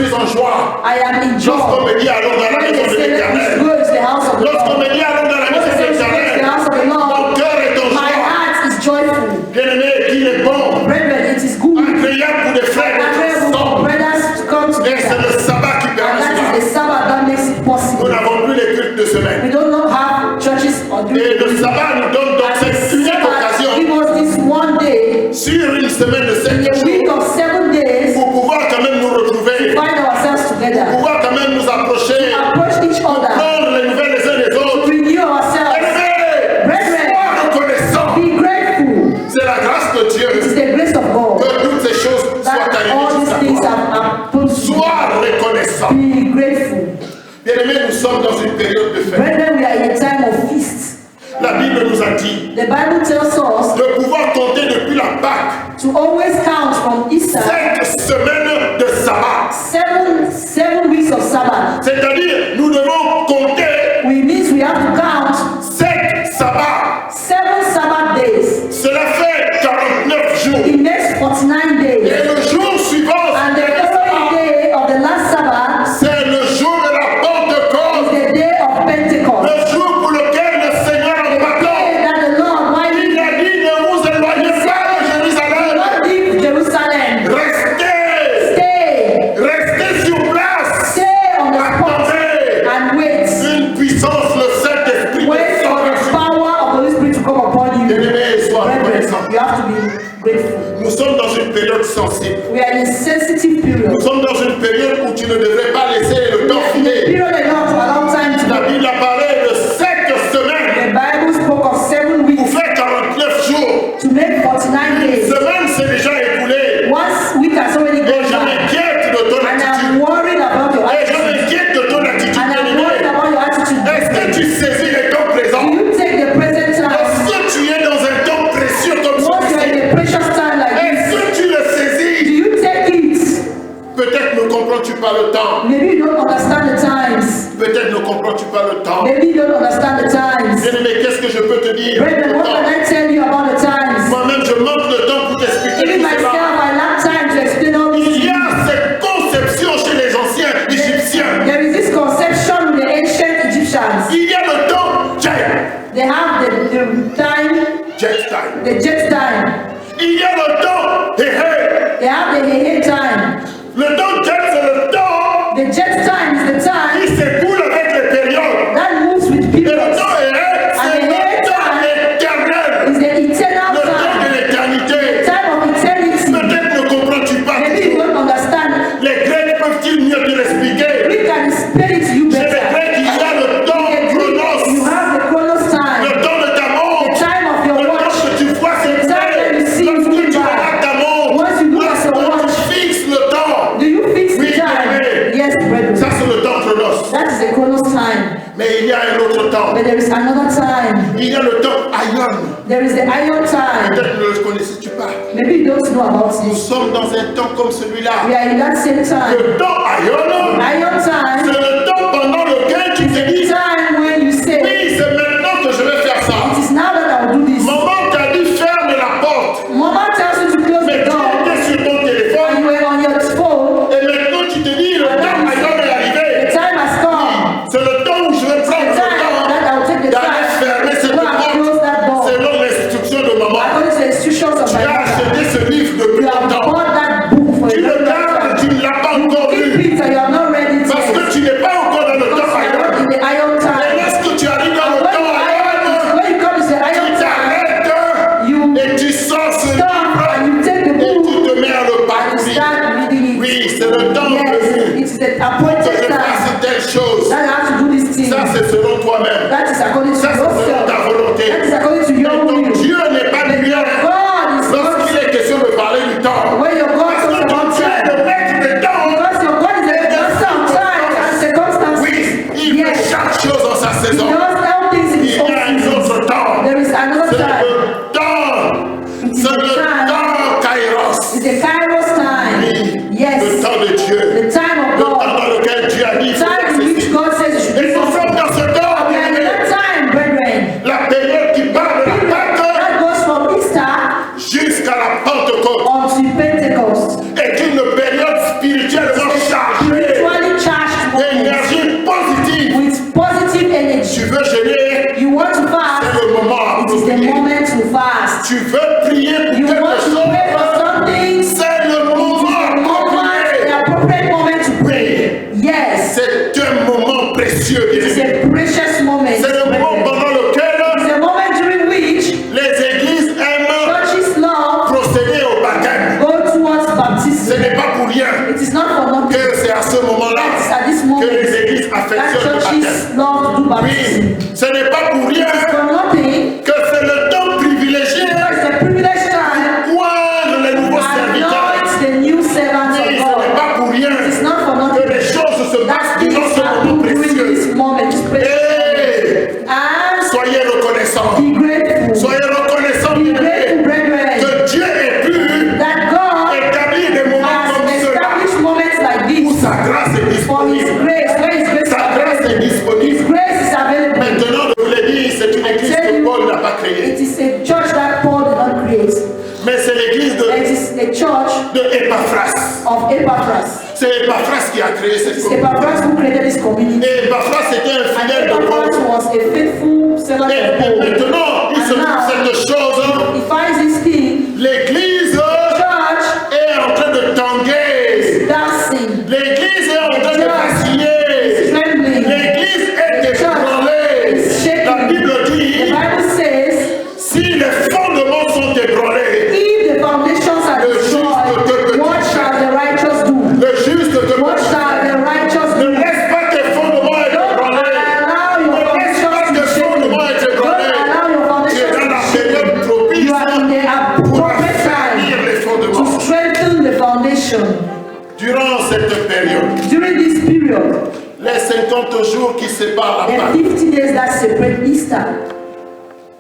[SPEAKER 2] suis en joie.
[SPEAKER 3] I am in joy.
[SPEAKER 2] Lorsqu'on me dit allons dans la
[SPEAKER 3] When
[SPEAKER 2] maison
[SPEAKER 3] they
[SPEAKER 2] de
[SPEAKER 3] say that
[SPEAKER 2] l'Éternel.
[SPEAKER 3] this good is the house of the
[SPEAKER 2] Lorsqu'on
[SPEAKER 3] Lord.
[SPEAKER 2] me dit allons dans la
[SPEAKER 3] When
[SPEAKER 2] maison
[SPEAKER 3] they
[SPEAKER 2] de
[SPEAKER 3] say this is the
[SPEAKER 2] l'Éternel.
[SPEAKER 3] house of the
[SPEAKER 2] Mon
[SPEAKER 3] Lord,
[SPEAKER 2] cœur est en
[SPEAKER 3] my
[SPEAKER 2] joie.
[SPEAKER 3] heart is joyful.
[SPEAKER 2] Bien-aimé, qu'il est bon.
[SPEAKER 3] Brethren, it is good.
[SPEAKER 2] Agréable pour des frères d'être
[SPEAKER 3] Agreeable for
[SPEAKER 2] ensemble.
[SPEAKER 3] brothers to come
[SPEAKER 2] Et c'est
[SPEAKER 3] together.
[SPEAKER 2] le sabbat qui
[SPEAKER 3] And
[SPEAKER 2] permet
[SPEAKER 3] that is the
[SPEAKER 2] cela.
[SPEAKER 3] Sabbath that makes it
[SPEAKER 2] Nous
[SPEAKER 3] possible.
[SPEAKER 2] n'avons plus les cultes de
[SPEAKER 3] We
[SPEAKER 2] semaine.
[SPEAKER 3] don't know how churches are doing
[SPEAKER 2] Et
[SPEAKER 3] it.
[SPEAKER 2] le sabbat nous donne donc
[SPEAKER 3] And the
[SPEAKER 2] cette unique
[SPEAKER 3] Sabbath
[SPEAKER 2] occasion
[SPEAKER 3] give us this one day,
[SPEAKER 2] sur une semaine de 7
[SPEAKER 3] in a
[SPEAKER 2] jours
[SPEAKER 3] week of 7 days,
[SPEAKER 2] pour pouvoir quand même nous retrouver,
[SPEAKER 3] find ourselves together,
[SPEAKER 2] pouvoir quand même nous approcher,
[SPEAKER 3] approach each other,
[SPEAKER 2] prendre les nouvelles les uns des autres.
[SPEAKER 3] renew ourselves,
[SPEAKER 2] Brethren, sois reconnaissant.
[SPEAKER 3] be grateful.
[SPEAKER 2] C'est la grâce de Dieu
[SPEAKER 3] It is the grace of God
[SPEAKER 2] que toutes ces choses soient
[SPEAKER 3] that all
[SPEAKER 2] arrivées
[SPEAKER 3] these
[SPEAKER 2] jusqu'à
[SPEAKER 3] things
[SPEAKER 2] toi.
[SPEAKER 3] are put to you.
[SPEAKER 2] Sois reconnaissant.
[SPEAKER 3] Be grateful.
[SPEAKER 2] Bien-aimés, nous sommes dans une période de fête.
[SPEAKER 3] Brethren, we are in a time of feast.
[SPEAKER 2] La Bible nous a dit
[SPEAKER 3] The Bible tells us
[SPEAKER 2] de pouvoir compter depuis la Pâque
[SPEAKER 3] to always count from Easter
[SPEAKER 2] 5 semaines de sabbat.
[SPEAKER 3] seven weeks of Sabbath.
[SPEAKER 2] C'est-à-dire, nous devons compter
[SPEAKER 3] Which means we have to count
[SPEAKER 2] 7 sabbats.
[SPEAKER 3] 7 Sabbath days.
[SPEAKER 2] Cela fait 49 jours.
[SPEAKER 3] It makes 49 days.
[SPEAKER 2] Et le jour suivant,
[SPEAKER 3] And the following day of the last Sabbath
[SPEAKER 2] c'est le jour de la Pentecôte.
[SPEAKER 3] is the day of Pentecost.
[SPEAKER 2] Le jour pour lequel le Seigneur en
[SPEAKER 3] The
[SPEAKER 2] parlant,
[SPEAKER 3] day that the Lord, why
[SPEAKER 2] il
[SPEAKER 3] he
[SPEAKER 2] a dit ne vous éloignez pas de
[SPEAKER 3] did
[SPEAKER 2] Jérusalem.
[SPEAKER 3] not leave Jerusalem.
[SPEAKER 2] Restez sur place.
[SPEAKER 3] Stay on the spot
[SPEAKER 2] Attendez
[SPEAKER 3] and wait.
[SPEAKER 2] une puissance, le Saint-Esprit
[SPEAKER 3] Wait for
[SPEAKER 2] descend
[SPEAKER 3] the
[SPEAKER 2] sur vous.
[SPEAKER 3] power of the Holy Spirit to come upon you.
[SPEAKER 2] Bien-aimés, sois reconnaissant.
[SPEAKER 3] Brethren, you have to be grateful.
[SPEAKER 2] Nous sommes dans une période sensible.
[SPEAKER 3] We are in a sensitive period.
[SPEAKER 2] Nous sommes dans une période où tu ne devrais pas laisser le temps
[SPEAKER 3] In a
[SPEAKER 2] filer.
[SPEAKER 3] period enough to allow time to
[SPEAKER 2] La
[SPEAKER 3] go.
[SPEAKER 2] Bible a parlé de 7 semaines
[SPEAKER 3] The Bible spoke of 7
[SPEAKER 2] pour
[SPEAKER 3] weeks
[SPEAKER 2] faire 49 jours.
[SPEAKER 3] to make 49 days.
[SPEAKER 2] Semaine s'est déjà écoulée.
[SPEAKER 3] One week has already
[SPEAKER 2] Et
[SPEAKER 3] gone
[SPEAKER 2] je
[SPEAKER 3] by.
[SPEAKER 2] m'inquiète de ton
[SPEAKER 3] And
[SPEAKER 2] attitude.
[SPEAKER 3] I'm worried about your
[SPEAKER 2] Et je
[SPEAKER 3] attitude.
[SPEAKER 2] m'inquiète de ton attitude.
[SPEAKER 3] And I'm worried
[SPEAKER 2] bien-aimé.
[SPEAKER 3] about your attitude.
[SPEAKER 2] Est-ce que tu saisis les temps
[SPEAKER 3] Do
[SPEAKER 2] présents?
[SPEAKER 3] you take the present time?
[SPEAKER 2] Est-ce que tu es dans un temps précieux comme
[SPEAKER 3] Once you're
[SPEAKER 2] celui-ci?
[SPEAKER 3] in a precious time like this,
[SPEAKER 2] Est-ce que tu le
[SPEAKER 3] do
[SPEAKER 2] saisis?
[SPEAKER 3] you take it?
[SPEAKER 2] Peut-être ne comprends-tu pas le temps.
[SPEAKER 3] Maybe you don't understand the times.
[SPEAKER 2] Peut-être ne comprends-tu pas le temps.
[SPEAKER 3] Maybe you don't understand the times.
[SPEAKER 2] Bien-aimé, qu'est-ce que je peux te dire?
[SPEAKER 3] Brethren,
[SPEAKER 2] Le
[SPEAKER 3] what
[SPEAKER 2] temps.
[SPEAKER 3] can I tell you about the times?
[SPEAKER 2] Moi-même, je manque de temps pour t'expliquer
[SPEAKER 3] Even
[SPEAKER 2] tout
[SPEAKER 3] myself,
[SPEAKER 2] cela.
[SPEAKER 3] I lack time to explain all this.
[SPEAKER 2] Il y a cette conception chez les anciens Égyptiens.
[SPEAKER 3] There is this conception with the ancient Egyptians.
[SPEAKER 2] Il y a le temps jet,
[SPEAKER 3] They have the time,
[SPEAKER 2] jet time.
[SPEAKER 3] the jet time.
[SPEAKER 2] Il y a le temps hé hé.
[SPEAKER 3] They have the hey time.
[SPEAKER 2] Le temps jet, c'est le temps
[SPEAKER 3] The jet time is the time
[SPEAKER 2] qui s'écoule avec les périodes.
[SPEAKER 3] that moves with
[SPEAKER 2] Et le
[SPEAKER 3] periods.
[SPEAKER 2] temps hé hé, c'est le temps éternel.
[SPEAKER 3] It's the eternal
[SPEAKER 2] Le temps
[SPEAKER 3] time.
[SPEAKER 2] de l'éternité.
[SPEAKER 3] Time of eternity.
[SPEAKER 2] Peut-être ne comprends-tu pas.
[SPEAKER 3] Maybe you don't understand.
[SPEAKER 2] Les Grecs peuvent-ils mieux te l'expliquer?
[SPEAKER 3] We can explain it to you
[SPEAKER 2] Chez les
[SPEAKER 3] better.
[SPEAKER 2] Grecs, il y a le temps
[SPEAKER 3] In the Greek,
[SPEAKER 2] chronos.
[SPEAKER 3] you have the chronos time.
[SPEAKER 2] Le temps de ta
[SPEAKER 3] The
[SPEAKER 2] montre.
[SPEAKER 3] time of your
[SPEAKER 2] Le temps
[SPEAKER 3] watch.
[SPEAKER 2] que tu vois
[SPEAKER 3] The time that you see
[SPEAKER 2] lorsque
[SPEAKER 3] moving
[SPEAKER 2] tu
[SPEAKER 3] by.
[SPEAKER 2] regardes ta montre,
[SPEAKER 3] Once you look at your
[SPEAKER 2] lorsque
[SPEAKER 3] watch,
[SPEAKER 2] tu fixes le temps,
[SPEAKER 3] do you fix
[SPEAKER 2] Oui,
[SPEAKER 3] the time?
[SPEAKER 2] bien-aimé.
[SPEAKER 3] Yes, brethren.
[SPEAKER 2] ça c'est le temps chronos.
[SPEAKER 3] That is the chronos time.
[SPEAKER 2] Mais il y a un autre temps.
[SPEAKER 3] But there is another time.
[SPEAKER 2] Il y a le temps Aion.
[SPEAKER 3] There is the iron time.
[SPEAKER 2] Peut-être ne le connaissais-tu pas.
[SPEAKER 3] Maybe you don't know about
[SPEAKER 2] Nous
[SPEAKER 3] it.
[SPEAKER 2] sommes dans un temps comme celui-là.
[SPEAKER 3] We are in that same time.
[SPEAKER 2] Le temps Aion,
[SPEAKER 3] Iron
[SPEAKER 2] c'est
[SPEAKER 3] time
[SPEAKER 2] le temps pendant lequel tu te dis,
[SPEAKER 3] is the time when you say,
[SPEAKER 2] oui, c'est maintenant que je vais faire ça.
[SPEAKER 3] it is now that I will do this.
[SPEAKER 2] Maman t'a dit ferme la porte.
[SPEAKER 3] Mama tells you to close
[SPEAKER 2] Mais
[SPEAKER 3] the
[SPEAKER 2] tu
[SPEAKER 3] door
[SPEAKER 2] étais sur ton
[SPEAKER 3] and
[SPEAKER 2] téléphone.
[SPEAKER 3] you were on your phone.
[SPEAKER 2] Et maintenant tu te dis, le temps Aion est arrivé.
[SPEAKER 3] The time has come.
[SPEAKER 2] C'est le temps où je vais
[SPEAKER 3] The
[SPEAKER 2] prendre le
[SPEAKER 3] time
[SPEAKER 2] temps
[SPEAKER 3] that I will take the
[SPEAKER 2] d'aller fermer
[SPEAKER 3] time
[SPEAKER 2] cette
[SPEAKER 3] to go and close
[SPEAKER 2] porte
[SPEAKER 3] that door.
[SPEAKER 2] selon l'instruction de maman.
[SPEAKER 3] According to the instructions of
[SPEAKER 2] Tu
[SPEAKER 3] my
[SPEAKER 2] as
[SPEAKER 3] mother.
[SPEAKER 2] acheté ce livre depuis
[SPEAKER 3] You have
[SPEAKER 2] longtemps.
[SPEAKER 3] bought that book for
[SPEAKER 2] Tu
[SPEAKER 3] a
[SPEAKER 2] le
[SPEAKER 3] long
[SPEAKER 2] gardes,
[SPEAKER 3] time.
[SPEAKER 2] tu ne l'as pas encore
[SPEAKER 3] Keep
[SPEAKER 2] lu.
[SPEAKER 3] it and you have not read it
[SPEAKER 2] Parce
[SPEAKER 3] yet.
[SPEAKER 2] que tu n'es pas encore dans le
[SPEAKER 3] Because
[SPEAKER 2] temps
[SPEAKER 3] you are not
[SPEAKER 2] Aion.
[SPEAKER 3] in the iron
[SPEAKER 2] Et
[SPEAKER 3] time.
[SPEAKER 2] lorsque tu arrives dans le
[SPEAKER 3] When
[SPEAKER 2] temps Aion,
[SPEAKER 3] you come to the
[SPEAKER 2] tu
[SPEAKER 3] iron time,
[SPEAKER 2] t'arrêtes
[SPEAKER 3] you
[SPEAKER 2] et tu sors ce
[SPEAKER 3] stop
[SPEAKER 2] livre
[SPEAKER 3] and you take the
[SPEAKER 2] et tu
[SPEAKER 3] book
[SPEAKER 2] te mets à le
[SPEAKER 3] and you
[SPEAKER 2] parcourir.
[SPEAKER 3] start reading it.
[SPEAKER 2] Oui, c'est le temps
[SPEAKER 3] Yes,
[SPEAKER 2] prévu
[SPEAKER 3] it is the
[SPEAKER 2] que
[SPEAKER 3] appointed
[SPEAKER 2] je fasse
[SPEAKER 3] time
[SPEAKER 2] telle chose.
[SPEAKER 3] that I have to do this thing.
[SPEAKER 2] Ça, c'est selon toi-même.
[SPEAKER 3] That is according to
[SPEAKER 2] Ça, c'est selon
[SPEAKER 3] yourself.
[SPEAKER 2] ta volonté.
[SPEAKER 3] That is according to
[SPEAKER 2] Et
[SPEAKER 3] your
[SPEAKER 2] ton
[SPEAKER 3] will.
[SPEAKER 2] Dieu n'est pas lumière
[SPEAKER 3] God is not
[SPEAKER 2] lorsqu'il est question de parler du temps.
[SPEAKER 3] when your God
[SPEAKER 2] Parce
[SPEAKER 3] talks
[SPEAKER 2] que ton
[SPEAKER 3] about
[SPEAKER 2] Dieu est
[SPEAKER 3] time.
[SPEAKER 2] le maître des temps.
[SPEAKER 3] Because your God is a master of time and circumstances.
[SPEAKER 2] Oui, il fait
[SPEAKER 3] Yes,
[SPEAKER 2] chaque chose en sa
[SPEAKER 3] he
[SPEAKER 2] saison.
[SPEAKER 3] does all things in
[SPEAKER 2] Il
[SPEAKER 3] his
[SPEAKER 2] y
[SPEAKER 3] own
[SPEAKER 2] a un
[SPEAKER 3] season.
[SPEAKER 2] autre temps.
[SPEAKER 3] There is another
[SPEAKER 2] C'est
[SPEAKER 3] time.
[SPEAKER 2] le temps.
[SPEAKER 3] It is
[SPEAKER 2] C'est
[SPEAKER 3] the
[SPEAKER 2] le
[SPEAKER 3] time.
[SPEAKER 2] temps Kairos.
[SPEAKER 3] It's the Kairos time.
[SPEAKER 2] Oui, le
[SPEAKER 3] Yes,
[SPEAKER 2] temps de Dieu.
[SPEAKER 3] the time of
[SPEAKER 2] Le temps
[SPEAKER 3] God.
[SPEAKER 2] dans lequel Dieu a dit, il faut
[SPEAKER 3] Time in
[SPEAKER 2] faire
[SPEAKER 3] which
[SPEAKER 2] ceci.
[SPEAKER 3] God says you should
[SPEAKER 2] Et
[SPEAKER 3] do
[SPEAKER 2] nous
[SPEAKER 3] something.
[SPEAKER 2] sommes dans ce temps,
[SPEAKER 3] We are in
[SPEAKER 2] bien-aimés.
[SPEAKER 3] that time, Jesus loved to do baptism.
[SPEAKER 2] Oui, ce n'est pas pour rien
[SPEAKER 3] For nothing,
[SPEAKER 2] que c'est le temps privilégié
[SPEAKER 3] it's a privileged time
[SPEAKER 2] pour les nouveaux
[SPEAKER 3] to
[SPEAKER 2] serviteurs.
[SPEAKER 3] anoint the new servants
[SPEAKER 2] Oui,
[SPEAKER 3] of
[SPEAKER 2] ce n'est
[SPEAKER 3] God.
[SPEAKER 2] pas pour rien
[SPEAKER 3] It's not for
[SPEAKER 2] que
[SPEAKER 3] nothing
[SPEAKER 2] les choses se
[SPEAKER 3] that
[SPEAKER 2] passent
[SPEAKER 3] things
[SPEAKER 2] durant ce
[SPEAKER 3] happen
[SPEAKER 2] moment
[SPEAKER 3] during
[SPEAKER 2] précieux.
[SPEAKER 3] this moment, this precious
[SPEAKER 2] Et
[SPEAKER 3] and
[SPEAKER 2] soyez reconnaissants.
[SPEAKER 3] be grateful.
[SPEAKER 2] Soyez reconnaissants
[SPEAKER 3] Be grateful, brethren,
[SPEAKER 2] que Dieu ait pu
[SPEAKER 3] that God
[SPEAKER 2] établir des moments
[SPEAKER 3] has
[SPEAKER 2] comme cela
[SPEAKER 3] established moments like
[SPEAKER 2] où
[SPEAKER 3] this
[SPEAKER 2] sa grâce est
[SPEAKER 3] for His
[SPEAKER 2] disponible.
[SPEAKER 3] grace. Where His grace is
[SPEAKER 2] Sa grâce est
[SPEAKER 3] available. His
[SPEAKER 2] disponible.
[SPEAKER 3] grace is available.
[SPEAKER 2] Maintenant, je vous l'ai dit, c'est une église que Paul n'a pas créée.
[SPEAKER 3] It is a church that Paul did not create.
[SPEAKER 2] Mais c'est l'église
[SPEAKER 3] It is a church
[SPEAKER 2] de Epaphras.
[SPEAKER 3] of Epaphras.
[SPEAKER 2] C'est Epaphras qui a créé cette
[SPEAKER 3] It's
[SPEAKER 2] communauté.
[SPEAKER 3] Epaphras who created this community.
[SPEAKER 2] Et Epaphras était un
[SPEAKER 3] And
[SPEAKER 2] fidèle de
[SPEAKER 3] Epaphras
[SPEAKER 2] Paul.
[SPEAKER 3] was a faithful servant
[SPEAKER 2] Et
[SPEAKER 3] of Paul.
[SPEAKER 2] maintenant, il se
[SPEAKER 3] And
[SPEAKER 2] trouve
[SPEAKER 3] now,
[SPEAKER 2] cette chose.
[SPEAKER 3] he finds this thing,
[SPEAKER 2] L'église
[SPEAKER 3] church
[SPEAKER 2] est en train de tanguer.
[SPEAKER 3] dancing,
[SPEAKER 2] L'église est en train de vaciller.
[SPEAKER 3] trembling.
[SPEAKER 2] L'église est
[SPEAKER 3] The church
[SPEAKER 2] ébranlée.
[SPEAKER 3] is shaking.
[SPEAKER 2] La Bible
[SPEAKER 3] The
[SPEAKER 2] dit,
[SPEAKER 3] Bible says,
[SPEAKER 2] si les fondements sont ébranlés,
[SPEAKER 3] if the foundations are destroyed, what shall the righteous do?
[SPEAKER 2] le juste te
[SPEAKER 3] What shall the righteous
[SPEAKER 2] ne
[SPEAKER 3] do?
[SPEAKER 2] laisse pas tes fondements être
[SPEAKER 3] Don't
[SPEAKER 2] ébranlés.
[SPEAKER 3] allow your
[SPEAKER 2] Ne laisse pas
[SPEAKER 3] foundations
[SPEAKER 2] tes
[SPEAKER 3] to shake.
[SPEAKER 2] fondements être
[SPEAKER 3] Don't
[SPEAKER 2] ébranlés.
[SPEAKER 3] allow your
[SPEAKER 2] Tu es dans la
[SPEAKER 3] foundations to
[SPEAKER 2] période
[SPEAKER 3] shake.
[SPEAKER 2] propice
[SPEAKER 3] You are in the
[SPEAKER 2] pour
[SPEAKER 3] appropriate
[SPEAKER 2] affermir
[SPEAKER 3] time
[SPEAKER 2] les fondements.
[SPEAKER 3] to strengthen the foundation.
[SPEAKER 2] Durant cette période,
[SPEAKER 3] During this period,
[SPEAKER 2] les 50 jours qui séparent la
[SPEAKER 3] the
[SPEAKER 2] Pâque
[SPEAKER 3] 50 days that separate Easter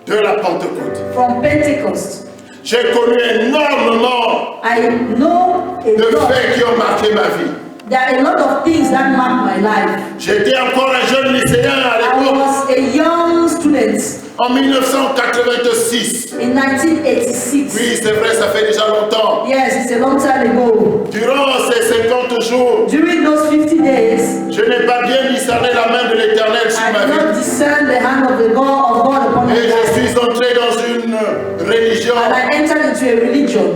[SPEAKER 2] de la Pentecôte,
[SPEAKER 3] from Pentecost,
[SPEAKER 2] j'ai connu énormément
[SPEAKER 3] I know a
[SPEAKER 2] de
[SPEAKER 3] lot.
[SPEAKER 2] faits qui ont marqué ma vie.
[SPEAKER 3] There are a lot of things that mark my life.
[SPEAKER 2] J'étais encore un jeune lycéen à
[SPEAKER 3] I
[SPEAKER 2] l'époque,
[SPEAKER 3] was a young student
[SPEAKER 2] en 1986.
[SPEAKER 3] in 1986.
[SPEAKER 2] Oui, c'est vrai, ça fait déjà longtemps.
[SPEAKER 3] Yes, it's a long time ago.
[SPEAKER 2] Durant ces 50 jours,
[SPEAKER 3] During those 50 days,
[SPEAKER 2] je n'ai pas bien discerné la main de l'Éternel sur
[SPEAKER 3] I
[SPEAKER 2] ma
[SPEAKER 3] did not
[SPEAKER 2] vie.
[SPEAKER 3] discern the hand of the God upon my
[SPEAKER 2] Et je
[SPEAKER 3] life.
[SPEAKER 2] suis entré dans une religion
[SPEAKER 3] And I entered into a religion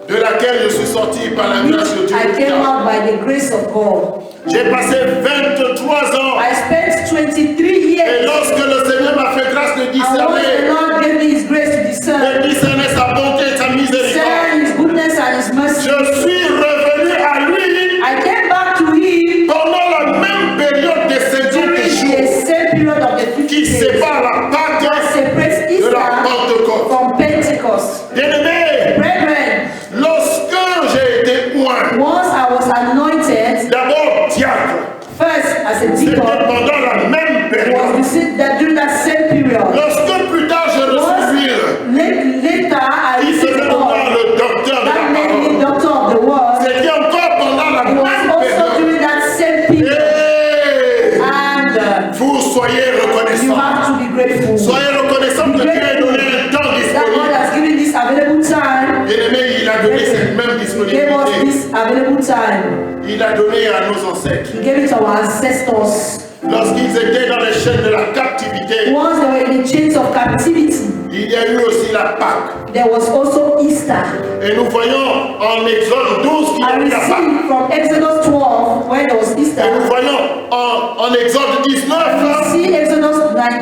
[SPEAKER 2] de laquelle je suis sorti par la
[SPEAKER 3] which
[SPEAKER 2] grâce de Dieu.
[SPEAKER 3] I came out by the grace of God.
[SPEAKER 2] J'ai passé 23 ans.
[SPEAKER 3] I spent 23
[SPEAKER 2] Et
[SPEAKER 3] years.
[SPEAKER 2] lorsque le Seigneur m'a fait grâce de
[SPEAKER 3] And once the
[SPEAKER 2] discerner,
[SPEAKER 3] Lord gave me His grace to discern,
[SPEAKER 2] de discerner sa bonté et sa miséricorde,
[SPEAKER 3] discern His goodness and His mercy,
[SPEAKER 2] je suis revenu à lui
[SPEAKER 3] I came back to Him
[SPEAKER 2] pendant la même période des 50
[SPEAKER 3] during the
[SPEAKER 2] jours
[SPEAKER 3] same period of the 50
[SPEAKER 2] qui
[SPEAKER 3] days
[SPEAKER 2] sépare la Pâque
[SPEAKER 3] that separates
[SPEAKER 2] de la
[SPEAKER 3] Easter
[SPEAKER 2] Pentecôte.
[SPEAKER 3] from Pentecost.
[SPEAKER 2] Bien-aimé,
[SPEAKER 3] Brethren,
[SPEAKER 2] lorsque j'ai été oint,
[SPEAKER 3] once I was anointed,
[SPEAKER 2] d'abord diacre,
[SPEAKER 3] first as a
[SPEAKER 2] c'était
[SPEAKER 3] deacon,
[SPEAKER 2] pendant la même période.
[SPEAKER 3] was that during that same period.
[SPEAKER 2] Lorsque plus tard je reçus l'huile,
[SPEAKER 3] Later, I
[SPEAKER 2] il se
[SPEAKER 3] received
[SPEAKER 2] fait
[SPEAKER 3] oil.
[SPEAKER 2] maintenant le docteur de
[SPEAKER 3] That
[SPEAKER 2] la
[SPEAKER 3] made me
[SPEAKER 2] parole.
[SPEAKER 3] doctor of the word.
[SPEAKER 2] C'était encore pendant la
[SPEAKER 3] It was
[SPEAKER 2] même
[SPEAKER 3] also
[SPEAKER 2] période.
[SPEAKER 3] during that same period.
[SPEAKER 2] Et
[SPEAKER 3] And
[SPEAKER 2] vous soyez
[SPEAKER 3] you
[SPEAKER 2] reconnaissants.
[SPEAKER 3] have to be grateful
[SPEAKER 2] Soyez reconnaissants que Dieu a donné un temps
[SPEAKER 3] that God
[SPEAKER 2] disponible.
[SPEAKER 3] has given this available time.
[SPEAKER 2] Bien-aimé, il a donné cette même
[SPEAKER 3] He gave us
[SPEAKER 2] disponibilité.
[SPEAKER 3] this available time.
[SPEAKER 2] Il a donné à nos ancêtres.
[SPEAKER 3] He gave it to our ancestors.
[SPEAKER 2] Lorsqu'ils étaient dans les chaînes de la captivité,
[SPEAKER 3] Once they were in the chains of captivity,
[SPEAKER 2] il y a eu aussi la Pâque.
[SPEAKER 3] there was also Easter.
[SPEAKER 2] Et nous voyons en Exode 12 qu'il y a
[SPEAKER 3] And
[SPEAKER 2] eu
[SPEAKER 3] we
[SPEAKER 2] la Pâque.
[SPEAKER 3] see from Exodus 12, when there was
[SPEAKER 2] Et nous
[SPEAKER 3] Easter,
[SPEAKER 2] voyons en Exode 19
[SPEAKER 3] we see Exodus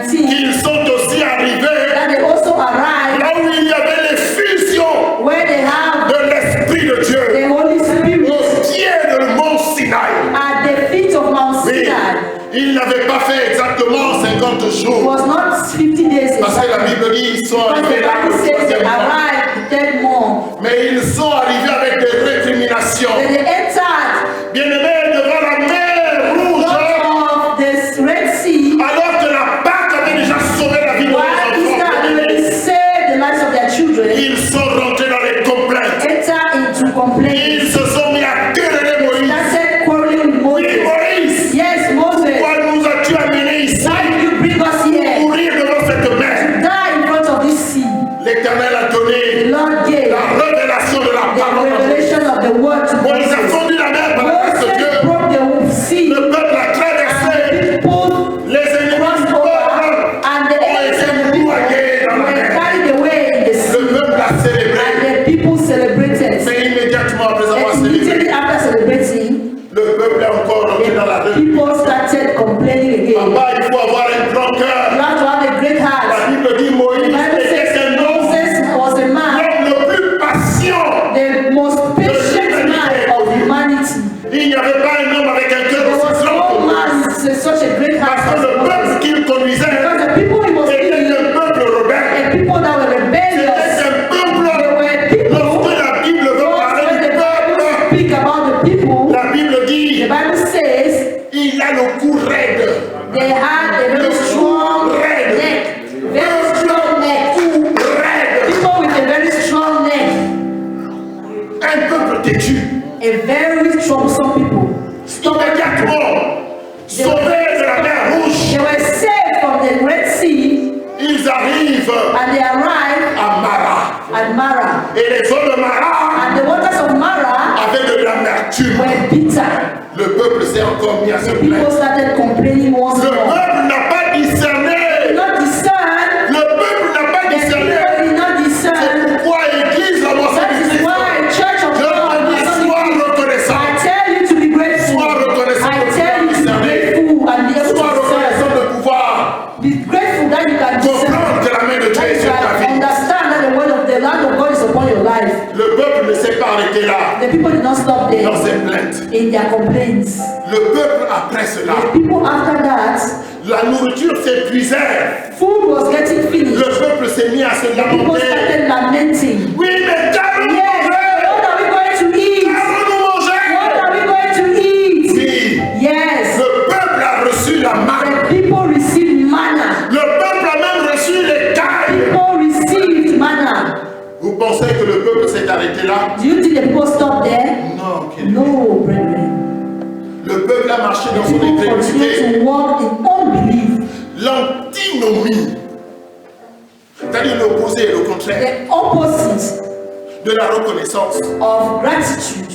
[SPEAKER 3] 19,
[SPEAKER 2] qu'ils sont aussi arrivés
[SPEAKER 3] that they also arrived
[SPEAKER 2] là où il y avait les fusions
[SPEAKER 3] where they have
[SPEAKER 2] de l'Esprit de Dieu
[SPEAKER 3] the Holy Spirit
[SPEAKER 2] au pied du mont Sinaï.
[SPEAKER 3] at the feet of Mount
[SPEAKER 2] Oui,
[SPEAKER 3] Sinai.
[SPEAKER 2] ils n'avaient pas fait exactement 50
[SPEAKER 3] It
[SPEAKER 2] jours.
[SPEAKER 3] was not 50 days
[SPEAKER 2] Parce que la
[SPEAKER 3] exactly.
[SPEAKER 2] Bible dit qu'ils sont
[SPEAKER 3] Because the
[SPEAKER 2] arrivés là
[SPEAKER 3] Bible
[SPEAKER 2] le
[SPEAKER 3] says they
[SPEAKER 2] troisième mois.
[SPEAKER 3] arrived the third month.
[SPEAKER 2] Mais ils sont arrivés avec des récriminations.
[SPEAKER 3] Then they entered
[SPEAKER 2] Bien-aimés, devant la mer rouge,
[SPEAKER 3] of the Red Sea,
[SPEAKER 2] alors que la Pâque avait déjà sauvé la vie de
[SPEAKER 3] while
[SPEAKER 2] nos
[SPEAKER 3] Easter
[SPEAKER 2] enfants.
[SPEAKER 3] had already saved the lives of their children.
[SPEAKER 2] Ils sont rentrés dans les complaintes.
[SPEAKER 3] Enter into complaints.
[SPEAKER 2] Ils se sont mis à quereller Moïse.
[SPEAKER 3] Started quarreling with
[SPEAKER 2] Oui,
[SPEAKER 3] Moses.
[SPEAKER 2] Moïse,
[SPEAKER 3] Yes, Moses.
[SPEAKER 2] pourquoi nous as-tu amenés ici
[SPEAKER 3] Why did you bring us here?
[SPEAKER 2] mourir devant cette mer?
[SPEAKER 3] Die in front of this sea.
[SPEAKER 2] L'Éternel a
[SPEAKER 3] The
[SPEAKER 2] donné
[SPEAKER 3] Lord gave
[SPEAKER 2] la révélation de la
[SPEAKER 3] the
[SPEAKER 2] parole.
[SPEAKER 3] revelation of the word to
[SPEAKER 2] Moïse a
[SPEAKER 3] Moses. says
[SPEAKER 2] il a le cou raide.
[SPEAKER 3] they had a very strong neck, very strong neck.
[SPEAKER 2] Raide.
[SPEAKER 3] People with a very strong neck,
[SPEAKER 2] Un peuple têtu.
[SPEAKER 3] a very troublesome people.
[SPEAKER 2] Immédiatement, sauvés de la mer Rouge,
[SPEAKER 3] They were saved from the Red Sea
[SPEAKER 2] ils arrivent
[SPEAKER 3] and they arrived
[SPEAKER 2] à Mara.
[SPEAKER 3] at Mara.
[SPEAKER 2] Et les eaux de Mara
[SPEAKER 3] And the waters of Mara
[SPEAKER 2] avaient de l'amertume.
[SPEAKER 3] were bitter.
[SPEAKER 2] Le peuple s'est encore mis à se
[SPEAKER 3] People
[SPEAKER 2] plaindre.
[SPEAKER 3] started complaining once
[SPEAKER 2] Le
[SPEAKER 3] more.
[SPEAKER 2] peuple n'a pas discerné.
[SPEAKER 3] Did not discern.
[SPEAKER 2] Le peuple n'a pas
[SPEAKER 3] The
[SPEAKER 2] discerné.
[SPEAKER 3] people did not
[SPEAKER 2] C'est
[SPEAKER 3] discern.
[SPEAKER 2] pourquoi Église, la moisson
[SPEAKER 3] That
[SPEAKER 2] du
[SPEAKER 3] is
[SPEAKER 2] Christ,
[SPEAKER 3] why Church of
[SPEAKER 2] je
[SPEAKER 3] God,
[SPEAKER 2] te dis, sois reconnaissant.
[SPEAKER 3] I tell you to be grateful.
[SPEAKER 2] Sois reconnaissant
[SPEAKER 3] I
[SPEAKER 2] de
[SPEAKER 3] tell you to be
[SPEAKER 2] pouvoir
[SPEAKER 3] grateful and be able
[SPEAKER 2] Sois
[SPEAKER 3] to
[SPEAKER 2] reconnaissant
[SPEAKER 3] discern.
[SPEAKER 2] de pouvoir
[SPEAKER 3] Be grateful that you can discern.
[SPEAKER 2] comprendre que la main de Dieu
[SPEAKER 3] That
[SPEAKER 2] est
[SPEAKER 3] you
[SPEAKER 2] sur ta
[SPEAKER 3] can
[SPEAKER 2] vie.
[SPEAKER 3] understand that the word of the land of God is upon your life.
[SPEAKER 2] Le peuple ne s'est pas arrêté là
[SPEAKER 3] The people did not stop there
[SPEAKER 2] dans ses plaintes.
[SPEAKER 3] in their complaints.
[SPEAKER 2] Le peuple après cela,
[SPEAKER 3] The people after that,
[SPEAKER 2] la nourriture s'épuisait.
[SPEAKER 3] food was getting
[SPEAKER 2] Le
[SPEAKER 3] finished.
[SPEAKER 2] peuple s'est mis à se
[SPEAKER 3] People
[SPEAKER 2] lamenter.
[SPEAKER 3] started lamenting.
[SPEAKER 2] Oui, mais qu'allons-nous
[SPEAKER 3] Yes,
[SPEAKER 2] manger?
[SPEAKER 3] what are we going to eat?
[SPEAKER 2] Qu'allons-nous
[SPEAKER 3] What
[SPEAKER 2] manger?
[SPEAKER 3] are we going to eat?
[SPEAKER 2] Oui,
[SPEAKER 3] Yes,
[SPEAKER 2] le peuple a reçu la manne.
[SPEAKER 3] the people received manna.
[SPEAKER 2] Le peuple a même reçu les cailles.
[SPEAKER 3] People received manna.
[SPEAKER 2] Vous pensez que le peuple s'est arrêté là?
[SPEAKER 3] Do you think the people stopped there?
[SPEAKER 2] Non.
[SPEAKER 3] No, brethren.
[SPEAKER 2] Le peuple a marché dans son
[SPEAKER 3] People
[SPEAKER 2] incrédulité.
[SPEAKER 3] continue to walk in unbelief.
[SPEAKER 2] L'antinomie, c'est-à-dire l'opposé et le contraire
[SPEAKER 3] The opposite
[SPEAKER 2] de la reconnaissance,
[SPEAKER 3] of gratitude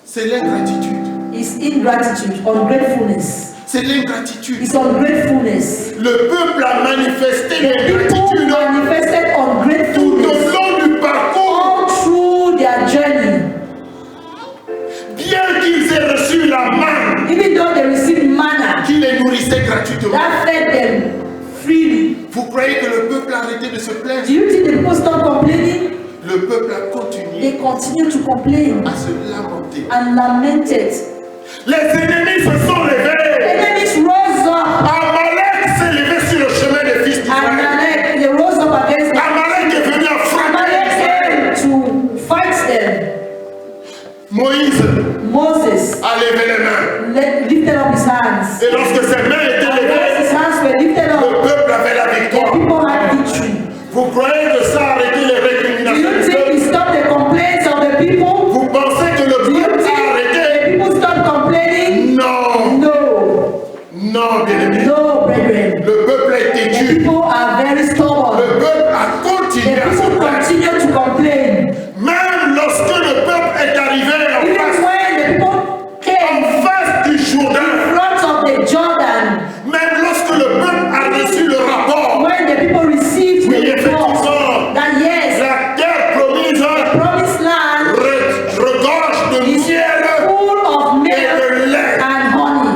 [SPEAKER 2] c'est l'ingratitude.
[SPEAKER 3] is ingratitude, ungratefulness.
[SPEAKER 2] C'est l'ingratitude.
[SPEAKER 3] It's ungratefulness.
[SPEAKER 2] Le peuple a manifesté
[SPEAKER 3] The people
[SPEAKER 2] l'ingratitude
[SPEAKER 3] manifested
[SPEAKER 2] tout au
[SPEAKER 3] ungratefulness
[SPEAKER 2] long du parcours.
[SPEAKER 3] all through their journey.
[SPEAKER 2] Bien qu'ils aient reçu la manne
[SPEAKER 3] Even though they received manna,
[SPEAKER 2] qui les nourrissait gratuitement.
[SPEAKER 3] that fed them freely.
[SPEAKER 2] Vous croyez que le peuple a arrêté de se plaindre?
[SPEAKER 3] Do you think the people stop complaining?
[SPEAKER 2] Le peuple a continué
[SPEAKER 3] They continue to complain
[SPEAKER 2] à se lamenter.
[SPEAKER 3] and lamented.
[SPEAKER 2] Les ennemis se sont levés.
[SPEAKER 3] Enemies rose up.
[SPEAKER 2] Amalek s'est levé sur le chemin des fils d'Israël.
[SPEAKER 3] Amalek, they rose up against them.
[SPEAKER 2] Amalek est venu à frapper
[SPEAKER 3] Amalek
[SPEAKER 2] Israël.
[SPEAKER 3] came to fight them.
[SPEAKER 2] Moïse
[SPEAKER 3] Moses
[SPEAKER 2] a levé les mains.
[SPEAKER 3] lifted up his hands.
[SPEAKER 2] Et lorsque ses mains étaient
[SPEAKER 3] And
[SPEAKER 2] levées,
[SPEAKER 3] once his hands were lifted
[SPEAKER 2] le
[SPEAKER 3] up,
[SPEAKER 2] peuple avait la
[SPEAKER 3] the
[SPEAKER 2] victoire.
[SPEAKER 3] people had victory.
[SPEAKER 2] Vous croyez que ça a arrêté les
[SPEAKER 3] Do
[SPEAKER 2] récriminations
[SPEAKER 3] you
[SPEAKER 2] du
[SPEAKER 3] think
[SPEAKER 2] peuple?
[SPEAKER 3] he stopped the complaints of the people?
[SPEAKER 2] Vous pensez que le
[SPEAKER 3] Do you
[SPEAKER 2] peuple
[SPEAKER 3] think
[SPEAKER 2] a arrêté?
[SPEAKER 3] the people stopped complaining?
[SPEAKER 2] Non,
[SPEAKER 3] No.
[SPEAKER 2] non, bien aimé.
[SPEAKER 3] No, brethren.
[SPEAKER 2] Le peuple est
[SPEAKER 3] The
[SPEAKER 2] têtu.
[SPEAKER 3] people are very stubborn.
[SPEAKER 2] Le peuple a
[SPEAKER 3] The
[SPEAKER 2] continué à se
[SPEAKER 3] people
[SPEAKER 2] plaindre.
[SPEAKER 3] continue to complain.
[SPEAKER 2] Même lorsque le peuple est arrivé
[SPEAKER 3] Even when the people came
[SPEAKER 2] en face du
[SPEAKER 3] in
[SPEAKER 2] Jourdain,
[SPEAKER 3] front of the Jordan,
[SPEAKER 2] même lorsque le peuple a reçu le rapport,
[SPEAKER 3] when the people received
[SPEAKER 2] oui,
[SPEAKER 3] the report
[SPEAKER 2] effectivement,
[SPEAKER 3] that yes,
[SPEAKER 2] la terre promise
[SPEAKER 3] promised land
[SPEAKER 2] regorge de
[SPEAKER 3] is
[SPEAKER 2] miel
[SPEAKER 3] full of
[SPEAKER 2] et
[SPEAKER 3] milk
[SPEAKER 2] de lait.
[SPEAKER 3] and honey,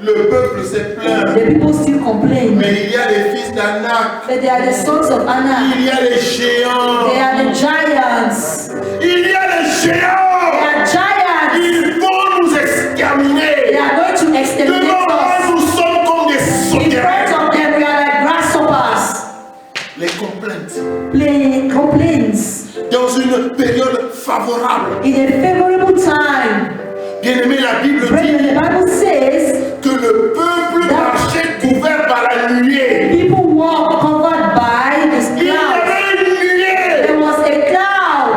[SPEAKER 2] Le peuple s'est plaint.
[SPEAKER 3] the people still complain.
[SPEAKER 2] Mais il y a les fils d'Anak,
[SPEAKER 3] But they are the sons of Anak.
[SPEAKER 2] il y a les géants,
[SPEAKER 3] They are the giants.
[SPEAKER 2] il y a les
[SPEAKER 3] They
[SPEAKER 2] géants.
[SPEAKER 3] are giants.
[SPEAKER 2] Ils vont nous
[SPEAKER 3] They
[SPEAKER 2] exterminer.
[SPEAKER 3] are going to exterminate
[SPEAKER 2] Devant
[SPEAKER 3] us.
[SPEAKER 2] eux, nous sommes comme des
[SPEAKER 3] In
[SPEAKER 2] sauterelles.
[SPEAKER 3] front of them, we are like grasshoppers.
[SPEAKER 2] Les complaintes.
[SPEAKER 3] Playing complaints
[SPEAKER 2] Dans une période favorable.
[SPEAKER 3] in a favorable time.
[SPEAKER 2] Bien aimé, la Bible
[SPEAKER 3] Brethren,
[SPEAKER 2] dit
[SPEAKER 3] the Bible says
[SPEAKER 2] que le peuple marchait couvert par la nuée.
[SPEAKER 3] people walk covered by this
[SPEAKER 2] Il y
[SPEAKER 3] cloud.
[SPEAKER 2] avait une nuée.
[SPEAKER 3] There was a cloud.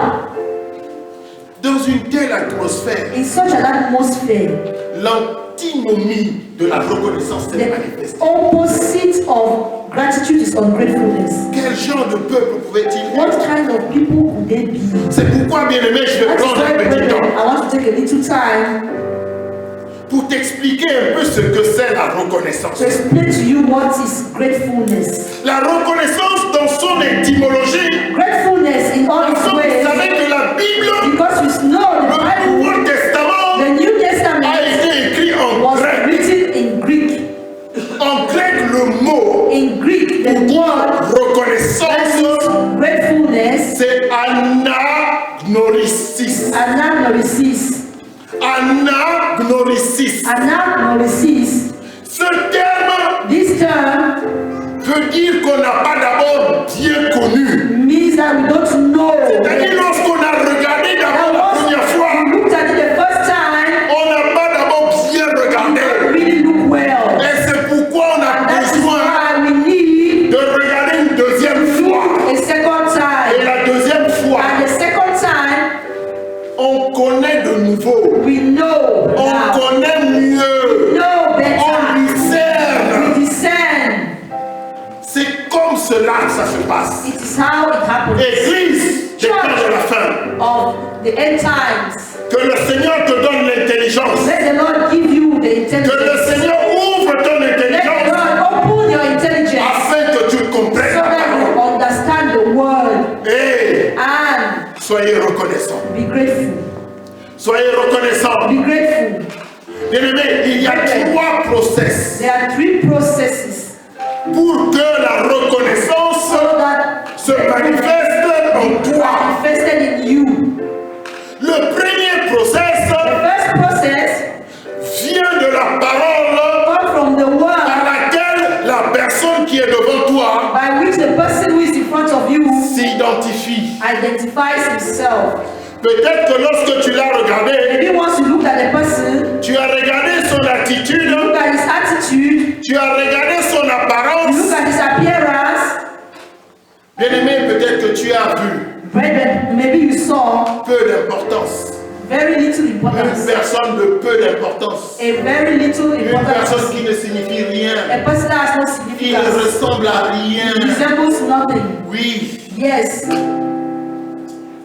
[SPEAKER 2] Dans une telle atmosphère,
[SPEAKER 3] In such an atmosphere,
[SPEAKER 2] l'antinomie de la reconnaissance s'est
[SPEAKER 3] the
[SPEAKER 2] manifestée.
[SPEAKER 3] opposite of gratitude is ungratefulness.
[SPEAKER 2] Quel genre de peuple pouvait-il
[SPEAKER 3] What
[SPEAKER 2] être?
[SPEAKER 3] kind of people could they be?
[SPEAKER 2] C'est pourquoi, bien aimé, je vais
[SPEAKER 3] That is
[SPEAKER 2] prendre
[SPEAKER 3] why,
[SPEAKER 2] un petit
[SPEAKER 3] brethren,
[SPEAKER 2] temps
[SPEAKER 3] I want to take a little time
[SPEAKER 2] pour t'expliquer un peu ce que c'est la reconnaissance.
[SPEAKER 3] to explain to you what is gratefulness.
[SPEAKER 2] La reconnaissance dans son étymologie,
[SPEAKER 3] Gratefulness in all its
[SPEAKER 2] vous
[SPEAKER 3] ways,
[SPEAKER 2] savez que la Bible,
[SPEAKER 3] because we know the
[SPEAKER 2] le
[SPEAKER 3] Bible,
[SPEAKER 2] Nouveau Testament,
[SPEAKER 3] the New
[SPEAKER 2] a
[SPEAKER 3] Testament
[SPEAKER 2] été écrit en
[SPEAKER 3] was
[SPEAKER 2] grec.
[SPEAKER 3] written in Greek.
[SPEAKER 2] En grec, le mot
[SPEAKER 3] In Greek, the word that
[SPEAKER 2] reconnaissance,
[SPEAKER 3] is gratefulness,
[SPEAKER 2] c'est anagnorisis.
[SPEAKER 3] anagnorisis.
[SPEAKER 2] Anagnorisis.
[SPEAKER 3] Anagnorisis.
[SPEAKER 2] Ce terme
[SPEAKER 3] This term
[SPEAKER 2] veut dire qu'on n'a pas d'abord bien connu.
[SPEAKER 3] means that we don't know.
[SPEAKER 2] C'est-à-dire lorsqu'on a regardé d'abord la première fois,
[SPEAKER 3] We looked at it the We know
[SPEAKER 2] On
[SPEAKER 3] now.
[SPEAKER 2] connaît mieux.
[SPEAKER 3] We know
[SPEAKER 2] On
[SPEAKER 3] better.
[SPEAKER 2] discerne.
[SPEAKER 3] We discern.
[SPEAKER 2] C'est comme cela que ça se passe.
[SPEAKER 3] It is how it happens.
[SPEAKER 2] Église des temps de la fin.
[SPEAKER 3] Of the end times.
[SPEAKER 2] Que le Seigneur te donne l'intelligence.
[SPEAKER 3] Let the Lord give you the
[SPEAKER 2] Que le
[SPEAKER 3] intelligence.
[SPEAKER 2] Seigneur ouvre ton
[SPEAKER 3] Let the
[SPEAKER 2] intelligence
[SPEAKER 3] Lord open your intelligence
[SPEAKER 2] afin que tu comprennes
[SPEAKER 3] so
[SPEAKER 2] la
[SPEAKER 3] that you
[SPEAKER 2] parole.
[SPEAKER 3] understand the word
[SPEAKER 2] Et
[SPEAKER 3] and
[SPEAKER 2] soyez reconnaissants.
[SPEAKER 3] be grateful.
[SPEAKER 2] Soyez reconnaissants.
[SPEAKER 3] Be grateful.
[SPEAKER 2] Bien-aimés, il y a 3 process
[SPEAKER 3] There are 3 processes
[SPEAKER 2] pour que la reconnaissance
[SPEAKER 3] so that
[SPEAKER 2] se manifeste en toi.
[SPEAKER 3] manifested in you.
[SPEAKER 2] Le premier process
[SPEAKER 3] The first process
[SPEAKER 2] vient de la parole
[SPEAKER 3] comes from the word
[SPEAKER 2] par laquelle la personne qui est devant toi
[SPEAKER 3] by which the person who is in front of you
[SPEAKER 2] s'identifie.
[SPEAKER 3] identifies himself.
[SPEAKER 2] Peut-être que lorsque tu l'as regardé,
[SPEAKER 3] Maybe once you look at the person,
[SPEAKER 2] tu as regardé son attitude,
[SPEAKER 3] look at his attitude,
[SPEAKER 2] tu as regardé son
[SPEAKER 3] you
[SPEAKER 2] apparence.
[SPEAKER 3] look at his appearance,
[SPEAKER 2] Bien-aimé, peut-être que tu as vu
[SPEAKER 3] brethren, maybe you saw
[SPEAKER 2] peu d'importance.
[SPEAKER 3] very little
[SPEAKER 2] Une
[SPEAKER 3] importance.
[SPEAKER 2] personne de peu d'importance.
[SPEAKER 3] A very little
[SPEAKER 2] Une personne
[SPEAKER 3] importance.
[SPEAKER 2] qui ne signifie rien.
[SPEAKER 3] A person that has no
[SPEAKER 2] Qui ne
[SPEAKER 3] significance.
[SPEAKER 2] ressemble à rien.
[SPEAKER 3] Resembles nothing.
[SPEAKER 2] Oui,
[SPEAKER 3] Yes.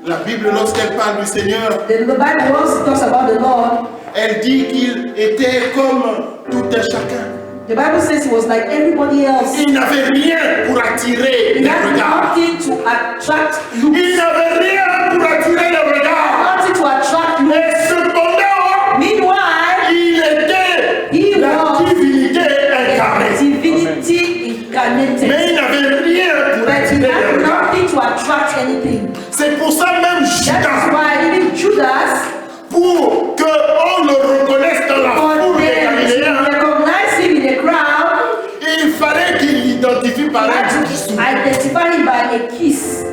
[SPEAKER 2] la Bible, lorsqu'elle parle du Seigneur,
[SPEAKER 3] The Bible also talks about the Lord.
[SPEAKER 2] elle dit qu'il était comme tout un chacun.
[SPEAKER 3] The Bible says he was like everybody else.
[SPEAKER 2] Il n'avait rien pour attirer
[SPEAKER 3] He
[SPEAKER 2] les
[SPEAKER 3] had
[SPEAKER 2] regards.
[SPEAKER 3] nothing to attract
[SPEAKER 2] Il
[SPEAKER 3] looks.
[SPEAKER 2] n'avait rien pour attirer les regards.
[SPEAKER 3] Nothing to attract looks.
[SPEAKER 2] Et cependant,
[SPEAKER 3] Meanwhile,
[SPEAKER 2] il était
[SPEAKER 3] he
[SPEAKER 2] la
[SPEAKER 3] was
[SPEAKER 2] divinité
[SPEAKER 3] a
[SPEAKER 2] incarnée.
[SPEAKER 3] divinity incarnated.
[SPEAKER 2] Mais il n'avait rien pour
[SPEAKER 3] But he
[SPEAKER 2] attirer les
[SPEAKER 3] had
[SPEAKER 2] regards.
[SPEAKER 3] nothing to attract anything.
[SPEAKER 2] C'est pour ça même
[SPEAKER 3] That is
[SPEAKER 2] Judas,
[SPEAKER 3] why even Judas,
[SPEAKER 2] pour qu'on le reconnaisse dans la
[SPEAKER 3] for
[SPEAKER 2] foule des
[SPEAKER 3] them to
[SPEAKER 2] Galiléens,
[SPEAKER 3] recognize him in the crowd,
[SPEAKER 2] il fallait qu'il l'identifie par
[SPEAKER 3] he
[SPEAKER 2] un
[SPEAKER 3] had
[SPEAKER 2] petit
[SPEAKER 3] to
[SPEAKER 2] sou.
[SPEAKER 3] identify him by a kiss.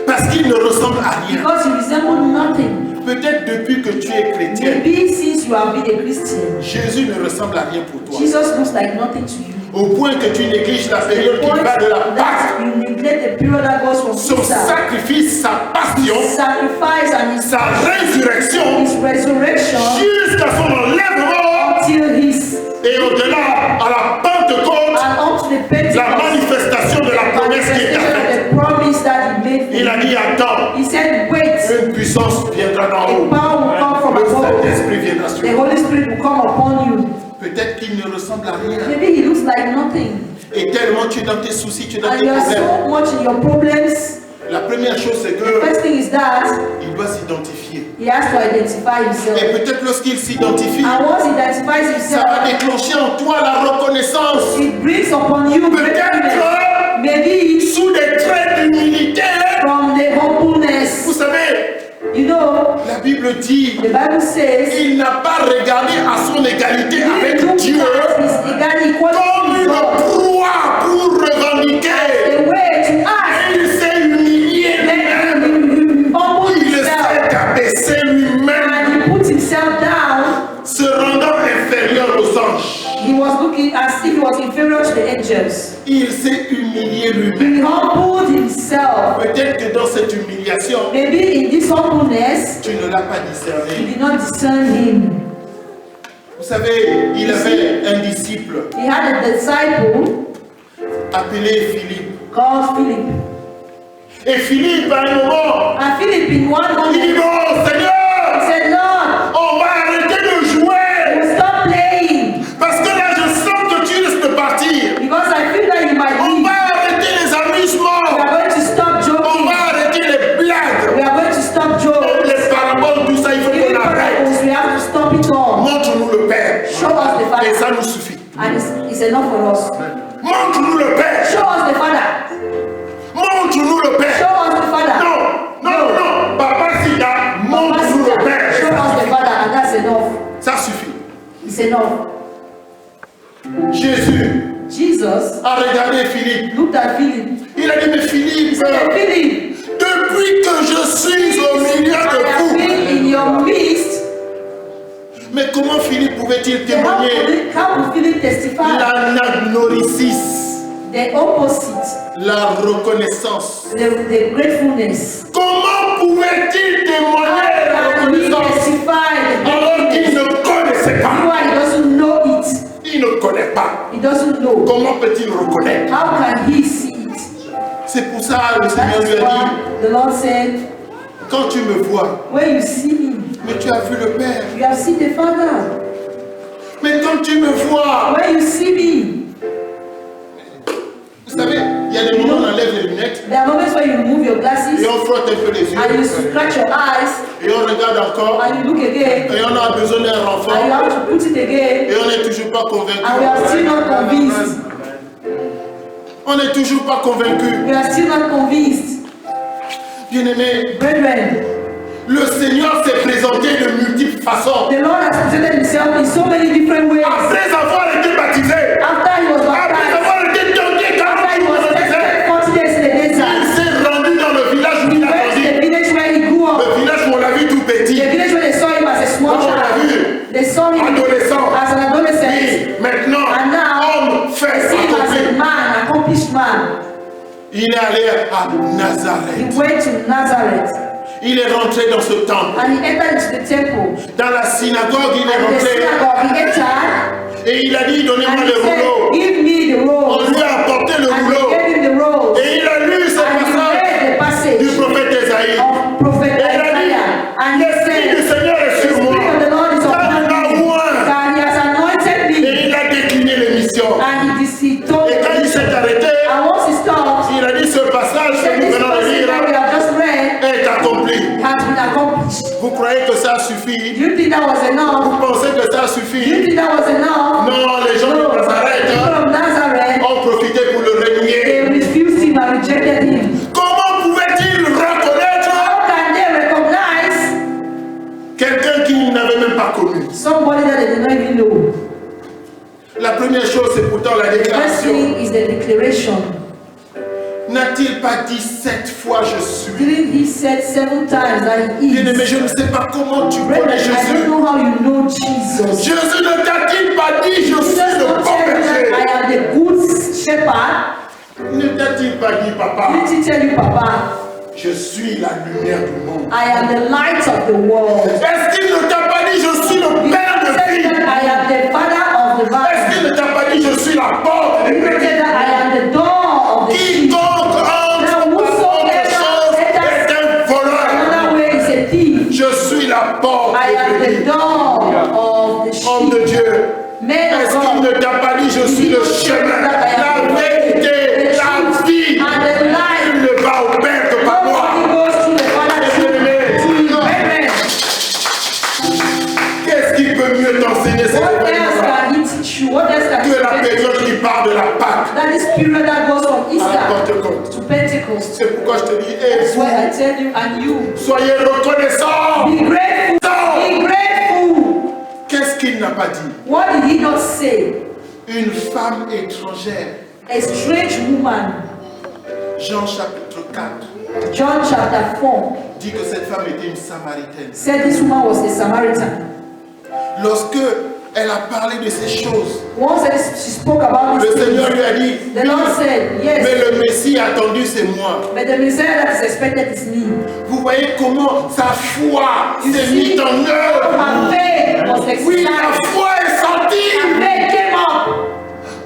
[SPEAKER 2] Parce qu'il ne ressemble à rien.
[SPEAKER 3] Because he resembled nothing.
[SPEAKER 2] Peut-être depuis que tu es chrétien,
[SPEAKER 3] Maybe since you have been a Christian,
[SPEAKER 2] Jésus ne ressemble à rien pour toi.
[SPEAKER 3] Jesus looks like nothing to you.
[SPEAKER 2] Au point que tu négliges la période qui
[SPEAKER 3] Point
[SPEAKER 2] va de la Pâque,
[SPEAKER 3] that you neglect the period that goes from
[SPEAKER 2] son
[SPEAKER 3] Easter,
[SPEAKER 2] sacrifice, sa passion,
[SPEAKER 3] his sacrifice and
[SPEAKER 2] sa résurrection,
[SPEAKER 3] his resurrection
[SPEAKER 2] jusqu'à son enlèvement
[SPEAKER 3] until his
[SPEAKER 2] et au-delà à la Pentecôte,
[SPEAKER 3] and up to the
[SPEAKER 2] la
[SPEAKER 3] Pentecost,
[SPEAKER 2] manifestation de la promesse qui est
[SPEAKER 3] manifestation
[SPEAKER 2] faite.
[SPEAKER 3] of the promise that he made.
[SPEAKER 2] Il a dit attends,
[SPEAKER 3] He said, wait,
[SPEAKER 2] une puissance viendra d'en
[SPEAKER 3] a
[SPEAKER 2] haut.
[SPEAKER 3] power will come from
[SPEAKER 2] Le
[SPEAKER 3] above.
[SPEAKER 2] Saint-Esprit viendra sur
[SPEAKER 3] The
[SPEAKER 2] toi.
[SPEAKER 3] Holy Spirit will come upon you.
[SPEAKER 2] Peut-être qu'il ne ressemble à rien.
[SPEAKER 3] Maybe he looks like nothing.
[SPEAKER 2] Et tellement tu es dans tes soucis, tu es dans
[SPEAKER 3] And
[SPEAKER 2] tes
[SPEAKER 3] you are
[SPEAKER 2] problèmes.
[SPEAKER 3] so much in your problems.
[SPEAKER 2] La première chose, c'est
[SPEAKER 3] The
[SPEAKER 2] que
[SPEAKER 3] first thing is that
[SPEAKER 2] il doit s'identifier.
[SPEAKER 3] he has to identify
[SPEAKER 2] Et
[SPEAKER 3] himself.
[SPEAKER 2] peut-être lorsqu'il s'identifie,
[SPEAKER 3] And once he identifies
[SPEAKER 2] ça va
[SPEAKER 3] himself,
[SPEAKER 2] déclencher en toi la reconnaissance.
[SPEAKER 3] it brings upon you gratefulness.
[SPEAKER 2] Peut-être
[SPEAKER 3] Maybe
[SPEAKER 2] sous des traits d'humilité.
[SPEAKER 3] from the humbleness.
[SPEAKER 2] Vous savez,
[SPEAKER 3] You know,
[SPEAKER 2] la Bible dit,
[SPEAKER 3] the Bible says,
[SPEAKER 2] il n'a pas regardé à son égalité
[SPEAKER 3] he
[SPEAKER 2] avec
[SPEAKER 3] looked
[SPEAKER 2] Dieu
[SPEAKER 3] at his equality
[SPEAKER 2] comme
[SPEAKER 3] with
[SPEAKER 2] une
[SPEAKER 3] God.
[SPEAKER 2] proie pour revendiquer.
[SPEAKER 3] The way to ask.
[SPEAKER 2] Et il s'est humilié
[SPEAKER 3] Then
[SPEAKER 2] lui-même.
[SPEAKER 3] he humbled
[SPEAKER 2] Il
[SPEAKER 3] himself
[SPEAKER 2] s'est abaissé lui-même,
[SPEAKER 3] and he put himself down.
[SPEAKER 2] se rendant inférieur aux anges.
[SPEAKER 3] He was looking as if he was inferior to the angels.
[SPEAKER 2] Il s'est humilié lui-même.
[SPEAKER 3] He humbled himself.
[SPEAKER 2] Peut-être que dans cette humiliation,
[SPEAKER 3] Maybe in this humbleness,
[SPEAKER 2] tu ne l'as pas
[SPEAKER 3] he
[SPEAKER 2] discerné.
[SPEAKER 3] did not discern him.
[SPEAKER 2] Vous savez, il avait un disciple
[SPEAKER 3] He had a disciple
[SPEAKER 2] appelé Philippe.
[SPEAKER 3] called Philip.
[SPEAKER 2] Et Philippe, à un moment,
[SPEAKER 3] And Philip, in one
[SPEAKER 2] il dit,
[SPEAKER 3] moment,
[SPEAKER 2] bon
[SPEAKER 3] he
[SPEAKER 2] Seigneur,
[SPEAKER 3] said, Lord,
[SPEAKER 2] on va arrêter de jouer.
[SPEAKER 3] you stop playing
[SPEAKER 2] Parce que là, je sens que tu risques de partir.
[SPEAKER 3] because I feel that you might
[SPEAKER 2] On
[SPEAKER 3] leave.
[SPEAKER 2] va arrêter les
[SPEAKER 3] We
[SPEAKER 2] amusements.
[SPEAKER 3] are going to stop
[SPEAKER 2] On
[SPEAKER 3] joking.
[SPEAKER 2] va arrêter les blagues.
[SPEAKER 3] We are going to stop
[SPEAKER 2] Même
[SPEAKER 3] jokes.
[SPEAKER 2] les paraboles, tout ça, il faut
[SPEAKER 3] Even
[SPEAKER 2] qu'on arrête.
[SPEAKER 3] parables, we have to stop it all.
[SPEAKER 2] Montre-nous le Père.
[SPEAKER 3] Show us the
[SPEAKER 2] Et ça
[SPEAKER 3] Father.
[SPEAKER 2] nous suffit.
[SPEAKER 3] And it's enough for us.
[SPEAKER 2] Montre-nous le Père.
[SPEAKER 3] Show us the Father.
[SPEAKER 2] Montre-nous le
[SPEAKER 3] Show
[SPEAKER 2] Père.
[SPEAKER 3] us the Father.
[SPEAKER 2] Non, non, non. Papa Sida, montre-nous le
[SPEAKER 3] Show
[SPEAKER 2] Père.
[SPEAKER 3] us the Father, and that's enough.
[SPEAKER 2] Ça suffit.
[SPEAKER 3] It's enough.
[SPEAKER 2] Jésus
[SPEAKER 3] Jesus
[SPEAKER 2] a regardé Philippe.
[SPEAKER 3] looked at Philip.
[SPEAKER 2] Il a dit, mais
[SPEAKER 3] He
[SPEAKER 2] Philippe,
[SPEAKER 3] said, Philip,
[SPEAKER 2] depuis que je suis au milieu
[SPEAKER 3] I
[SPEAKER 2] de
[SPEAKER 3] have
[SPEAKER 2] vous,
[SPEAKER 3] been in your midst.
[SPEAKER 2] mais comment Philippe pouvait-il
[SPEAKER 3] Then
[SPEAKER 2] témoigner
[SPEAKER 3] how could Philip testify?
[SPEAKER 2] l'anagnorisis,
[SPEAKER 3] The opposite,
[SPEAKER 2] la reconnaissance?
[SPEAKER 3] the gratefulness.
[SPEAKER 2] Comment pouvait-il témoigner la
[SPEAKER 3] How can he
[SPEAKER 2] reconnaissance?
[SPEAKER 3] know?
[SPEAKER 2] Comment peut-il reconnaître?
[SPEAKER 3] How can he see it?
[SPEAKER 2] C'est pour ça le Seigneur
[SPEAKER 3] That
[SPEAKER 2] lui
[SPEAKER 3] is
[SPEAKER 2] a dit,
[SPEAKER 3] why the Lord said,
[SPEAKER 2] quand tu me vois,
[SPEAKER 3] when you see me,
[SPEAKER 2] mais tu as vu le Père.
[SPEAKER 3] you have seen the Father.
[SPEAKER 2] Mais quand tu me vois,
[SPEAKER 3] When you see me,
[SPEAKER 2] vous savez, il y a des moments où on enlève les lunettes
[SPEAKER 3] there are moments where you remove your glasses
[SPEAKER 2] et on frotte un peu les yeux
[SPEAKER 3] and you scratch your eyes
[SPEAKER 2] et on regarde encore
[SPEAKER 3] and you look again
[SPEAKER 2] et on a besoin d'un
[SPEAKER 3] and you
[SPEAKER 2] renfort
[SPEAKER 3] have to put it again
[SPEAKER 2] et on n'est toujours pas convaincu.
[SPEAKER 3] and we are still not convinced.
[SPEAKER 2] On n'est toujours pas convaincu.
[SPEAKER 3] We are still not convinced.
[SPEAKER 2] Bien-aimé,
[SPEAKER 3] Brethren,
[SPEAKER 2] le Seigneur s'est présenté de multiples façons.
[SPEAKER 3] the Lord has presented himself in so many different ways.
[SPEAKER 2] Après avoir été baptisé,
[SPEAKER 3] After he was
[SPEAKER 2] après
[SPEAKER 3] baptized,
[SPEAKER 2] avoir été tenté 40
[SPEAKER 3] after he
[SPEAKER 2] jours
[SPEAKER 3] was
[SPEAKER 2] dans le désert,
[SPEAKER 3] tested 40 days in the
[SPEAKER 2] il
[SPEAKER 3] desert,
[SPEAKER 2] s'est rendu dans le village où
[SPEAKER 3] he
[SPEAKER 2] il a
[SPEAKER 3] went to
[SPEAKER 2] grandi.
[SPEAKER 3] the village where he grew up.
[SPEAKER 2] Le village où on l'a vu tout petit.
[SPEAKER 3] The village where they saw him as a small
[SPEAKER 2] Quand on l'a vu,
[SPEAKER 3] child. They saw him
[SPEAKER 2] adolescent.
[SPEAKER 3] as an adolescent.
[SPEAKER 2] Oui, maintenant,
[SPEAKER 3] And now,
[SPEAKER 2] homme fait
[SPEAKER 3] they see him as a
[SPEAKER 2] accompli.
[SPEAKER 3] man, accomplished man.
[SPEAKER 2] Il est allé à
[SPEAKER 3] He
[SPEAKER 2] Nazareth.
[SPEAKER 3] went to Nazareth
[SPEAKER 2] Il est rentré dans ce temple.
[SPEAKER 3] and he entered into the temple.
[SPEAKER 2] Dans la synagogue, il est
[SPEAKER 3] And in the
[SPEAKER 2] rentré
[SPEAKER 3] synagogue, he entered
[SPEAKER 2] et il a dit, donnez-moi
[SPEAKER 3] and
[SPEAKER 2] le
[SPEAKER 3] he said,
[SPEAKER 2] rouleau.
[SPEAKER 3] give me the
[SPEAKER 2] On
[SPEAKER 3] roll.
[SPEAKER 2] lui a apporté le
[SPEAKER 3] And
[SPEAKER 2] rouleau.
[SPEAKER 3] they gave him the roll.
[SPEAKER 2] Et il a lu ce
[SPEAKER 3] And he
[SPEAKER 2] passage
[SPEAKER 3] read the
[SPEAKER 2] du
[SPEAKER 3] passage
[SPEAKER 2] prophète Esaïe.
[SPEAKER 3] of Prophet
[SPEAKER 2] Et il a
[SPEAKER 3] Isaiah. And
[SPEAKER 2] dit,
[SPEAKER 3] he
[SPEAKER 2] l'Esprit du
[SPEAKER 3] said,
[SPEAKER 2] Seigneur est
[SPEAKER 3] the
[SPEAKER 2] sur moi.
[SPEAKER 3] Spirit of the Lord is
[SPEAKER 2] Car il
[SPEAKER 3] upon
[SPEAKER 2] m'a
[SPEAKER 3] me,
[SPEAKER 2] oint.
[SPEAKER 3] that he has anointed
[SPEAKER 2] Et
[SPEAKER 3] me.
[SPEAKER 2] il a décliné l'émission.
[SPEAKER 3] And he told
[SPEAKER 2] Et quand il s'est arrêté,
[SPEAKER 3] and once he stopped,
[SPEAKER 2] il a dit, ce passage
[SPEAKER 3] he
[SPEAKER 2] que
[SPEAKER 3] said,
[SPEAKER 2] nous
[SPEAKER 3] this
[SPEAKER 2] venons de
[SPEAKER 3] passage
[SPEAKER 2] lire
[SPEAKER 3] that we have just read
[SPEAKER 2] est accompli.
[SPEAKER 3] has been accomplished.
[SPEAKER 2] Vous croyez que ça
[SPEAKER 3] Do
[SPEAKER 2] suffit?
[SPEAKER 3] you think that was
[SPEAKER 2] Vous
[SPEAKER 3] enough?
[SPEAKER 2] pensez que ça
[SPEAKER 3] Do you
[SPEAKER 2] suffit?
[SPEAKER 3] think that was enough?
[SPEAKER 2] Non, les gens
[SPEAKER 3] No,
[SPEAKER 2] de
[SPEAKER 3] the
[SPEAKER 2] Nazareth
[SPEAKER 3] people of Nazareth,
[SPEAKER 2] ont profité pour le renier.
[SPEAKER 3] they refused him and rejected him.
[SPEAKER 2] Comment pouvait-il reconnaître
[SPEAKER 3] How can they recognize
[SPEAKER 2] quelqu'un qu'ils n'avaient même pas connu?
[SPEAKER 3] somebody that they did not even know?
[SPEAKER 2] La première chose, c'est pourtant la
[SPEAKER 3] The first
[SPEAKER 2] déclaration.
[SPEAKER 3] thing is the declaration.
[SPEAKER 2] N'a-t-il pas dit 7 fois je suis?
[SPEAKER 3] Didn't he said 7 times that he
[SPEAKER 2] Bien-aimé,
[SPEAKER 3] is?
[SPEAKER 2] je ne sais pas comment tu
[SPEAKER 3] Brethren,
[SPEAKER 2] connais
[SPEAKER 3] I don't
[SPEAKER 2] Jésus.
[SPEAKER 3] know how you know Jesus.
[SPEAKER 2] Jésus ne t'a-t-il pas dit je
[SPEAKER 3] Jesus
[SPEAKER 2] suis le
[SPEAKER 3] don't
[SPEAKER 2] bon
[SPEAKER 3] tell you that
[SPEAKER 2] berger?
[SPEAKER 3] I am the good shepherd.
[SPEAKER 2] Ne t'a-t-il pas dit, papa,
[SPEAKER 3] Didn't he tell you, Papa,
[SPEAKER 2] je suis la lumière du monde?
[SPEAKER 3] I am the light of the world?
[SPEAKER 2] Est-ce qu'il ne t'a pas dit je suis le
[SPEAKER 3] He
[SPEAKER 2] père de
[SPEAKER 3] said
[SPEAKER 2] vie?
[SPEAKER 3] that I am the father of the
[SPEAKER 2] Est-ce
[SPEAKER 3] vine.
[SPEAKER 2] qu'il ne t'a pas dit je suis la porte des
[SPEAKER 3] He
[SPEAKER 2] brebis?
[SPEAKER 3] said that I am the door of the sheep.
[SPEAKER 2] Quiconque entre par autre chose est un voleur.
[SPEAKER 3] Another way is a thief.
[SPEAKER 2] Je suis la porte
[SPEAKER 3] I am
[SPEAKER 2] des
[SPEAKER 3] the
[SPEAKER 2] brebis.
[SPEAKER 3] door of the
[SPEAKER 2] Homme de
[SPEAKER 3] sheep.
[SPEAKER 2] Dieu,
[SPEAKER 3] Men
[SPEAKER 2] est-ce
[SPEAKER 3] of
[SPEAKER 2] qu'il
[SPEAKER 3] God.
[SPEAKER 2] ne t'a pas dit je suis le chemin, la vérité, la vie?
[SPEAKER 3] And the life.
[SPEAKER 2] Il ne va au Père que par moi.
[SPEAKER 3] Nobody goes to the Father to his brethren.
[SPEAKER 2] Qu'est-ce qui peut mieux t'enseigner cette
[SPEAKER 3] What else
[SPEAKER 2] événement
[SPEAKER 3] can he teach you? What else can
[SPEAKER 2] que la
[SPEAKER 3] he teach you?
[SPEAKER 2] période qui part de la Pâque
[SPEAKER 3] That is period that goes from
[SPEAKER 2] à
[SPEAKER 3] Easter
[SPEAKER 2] Pentecôte?
[SPEAKER 3] to Pentecost.
[SPEAKER 2] C'est pourquoi je te dis, et
[SPEAKER 3] That's
[SPEAKER 2] vous,
[SPEAKER 3] why I tell you and you,
[SPEAKER 2] soyez reconnaissants.
[SPEAKER 3] be grateful. Be grateful.
[SPEAKER 2] Qu'est-ce qu'il n'a pas dit?
[SPEAKER 3] What did he not say?
[SPEAKER 2] Une femme étrangère.
[SPEAKER 3] A strange woman,
[SPEAKER 2] Jean chapitre 4
[SPEAKER 3] John chapter 4,
[SPEAKER 2] dit que cette femme était une Samaritaine.
[SPEAKER 3] said this woman was a Samaritan.
[SPEAKER 2] Lorsque elle a parlé de ces choses,
[SPEAKER 3] Once she spoke about
[SPEAKER 2] le
[SPEAKER 3] this
[SPEAKER 2] Seigneur
[SPEAKER 3] thing,
[SPEAKER 2] lui a dit,
[SPEAKER 3] the Lord said,
[SPEAKER 2] mais
[SPEAKER 3] yes,
[SPEAKER 2] le Messie attendu c'est moi.
[SPEAKER 3] but the Messiah that is expected is me.
[SPEAKER 2] Vous voyez comment sa foi s'est mise en œuvre.
[SPEAKER 3] Her faith was
[SPEAKER 2] Oui,
[SPEAKER 3] exercised.
[SPEAKER 2] la foi est sortie.
[SPEAKER 3] Her faith came up.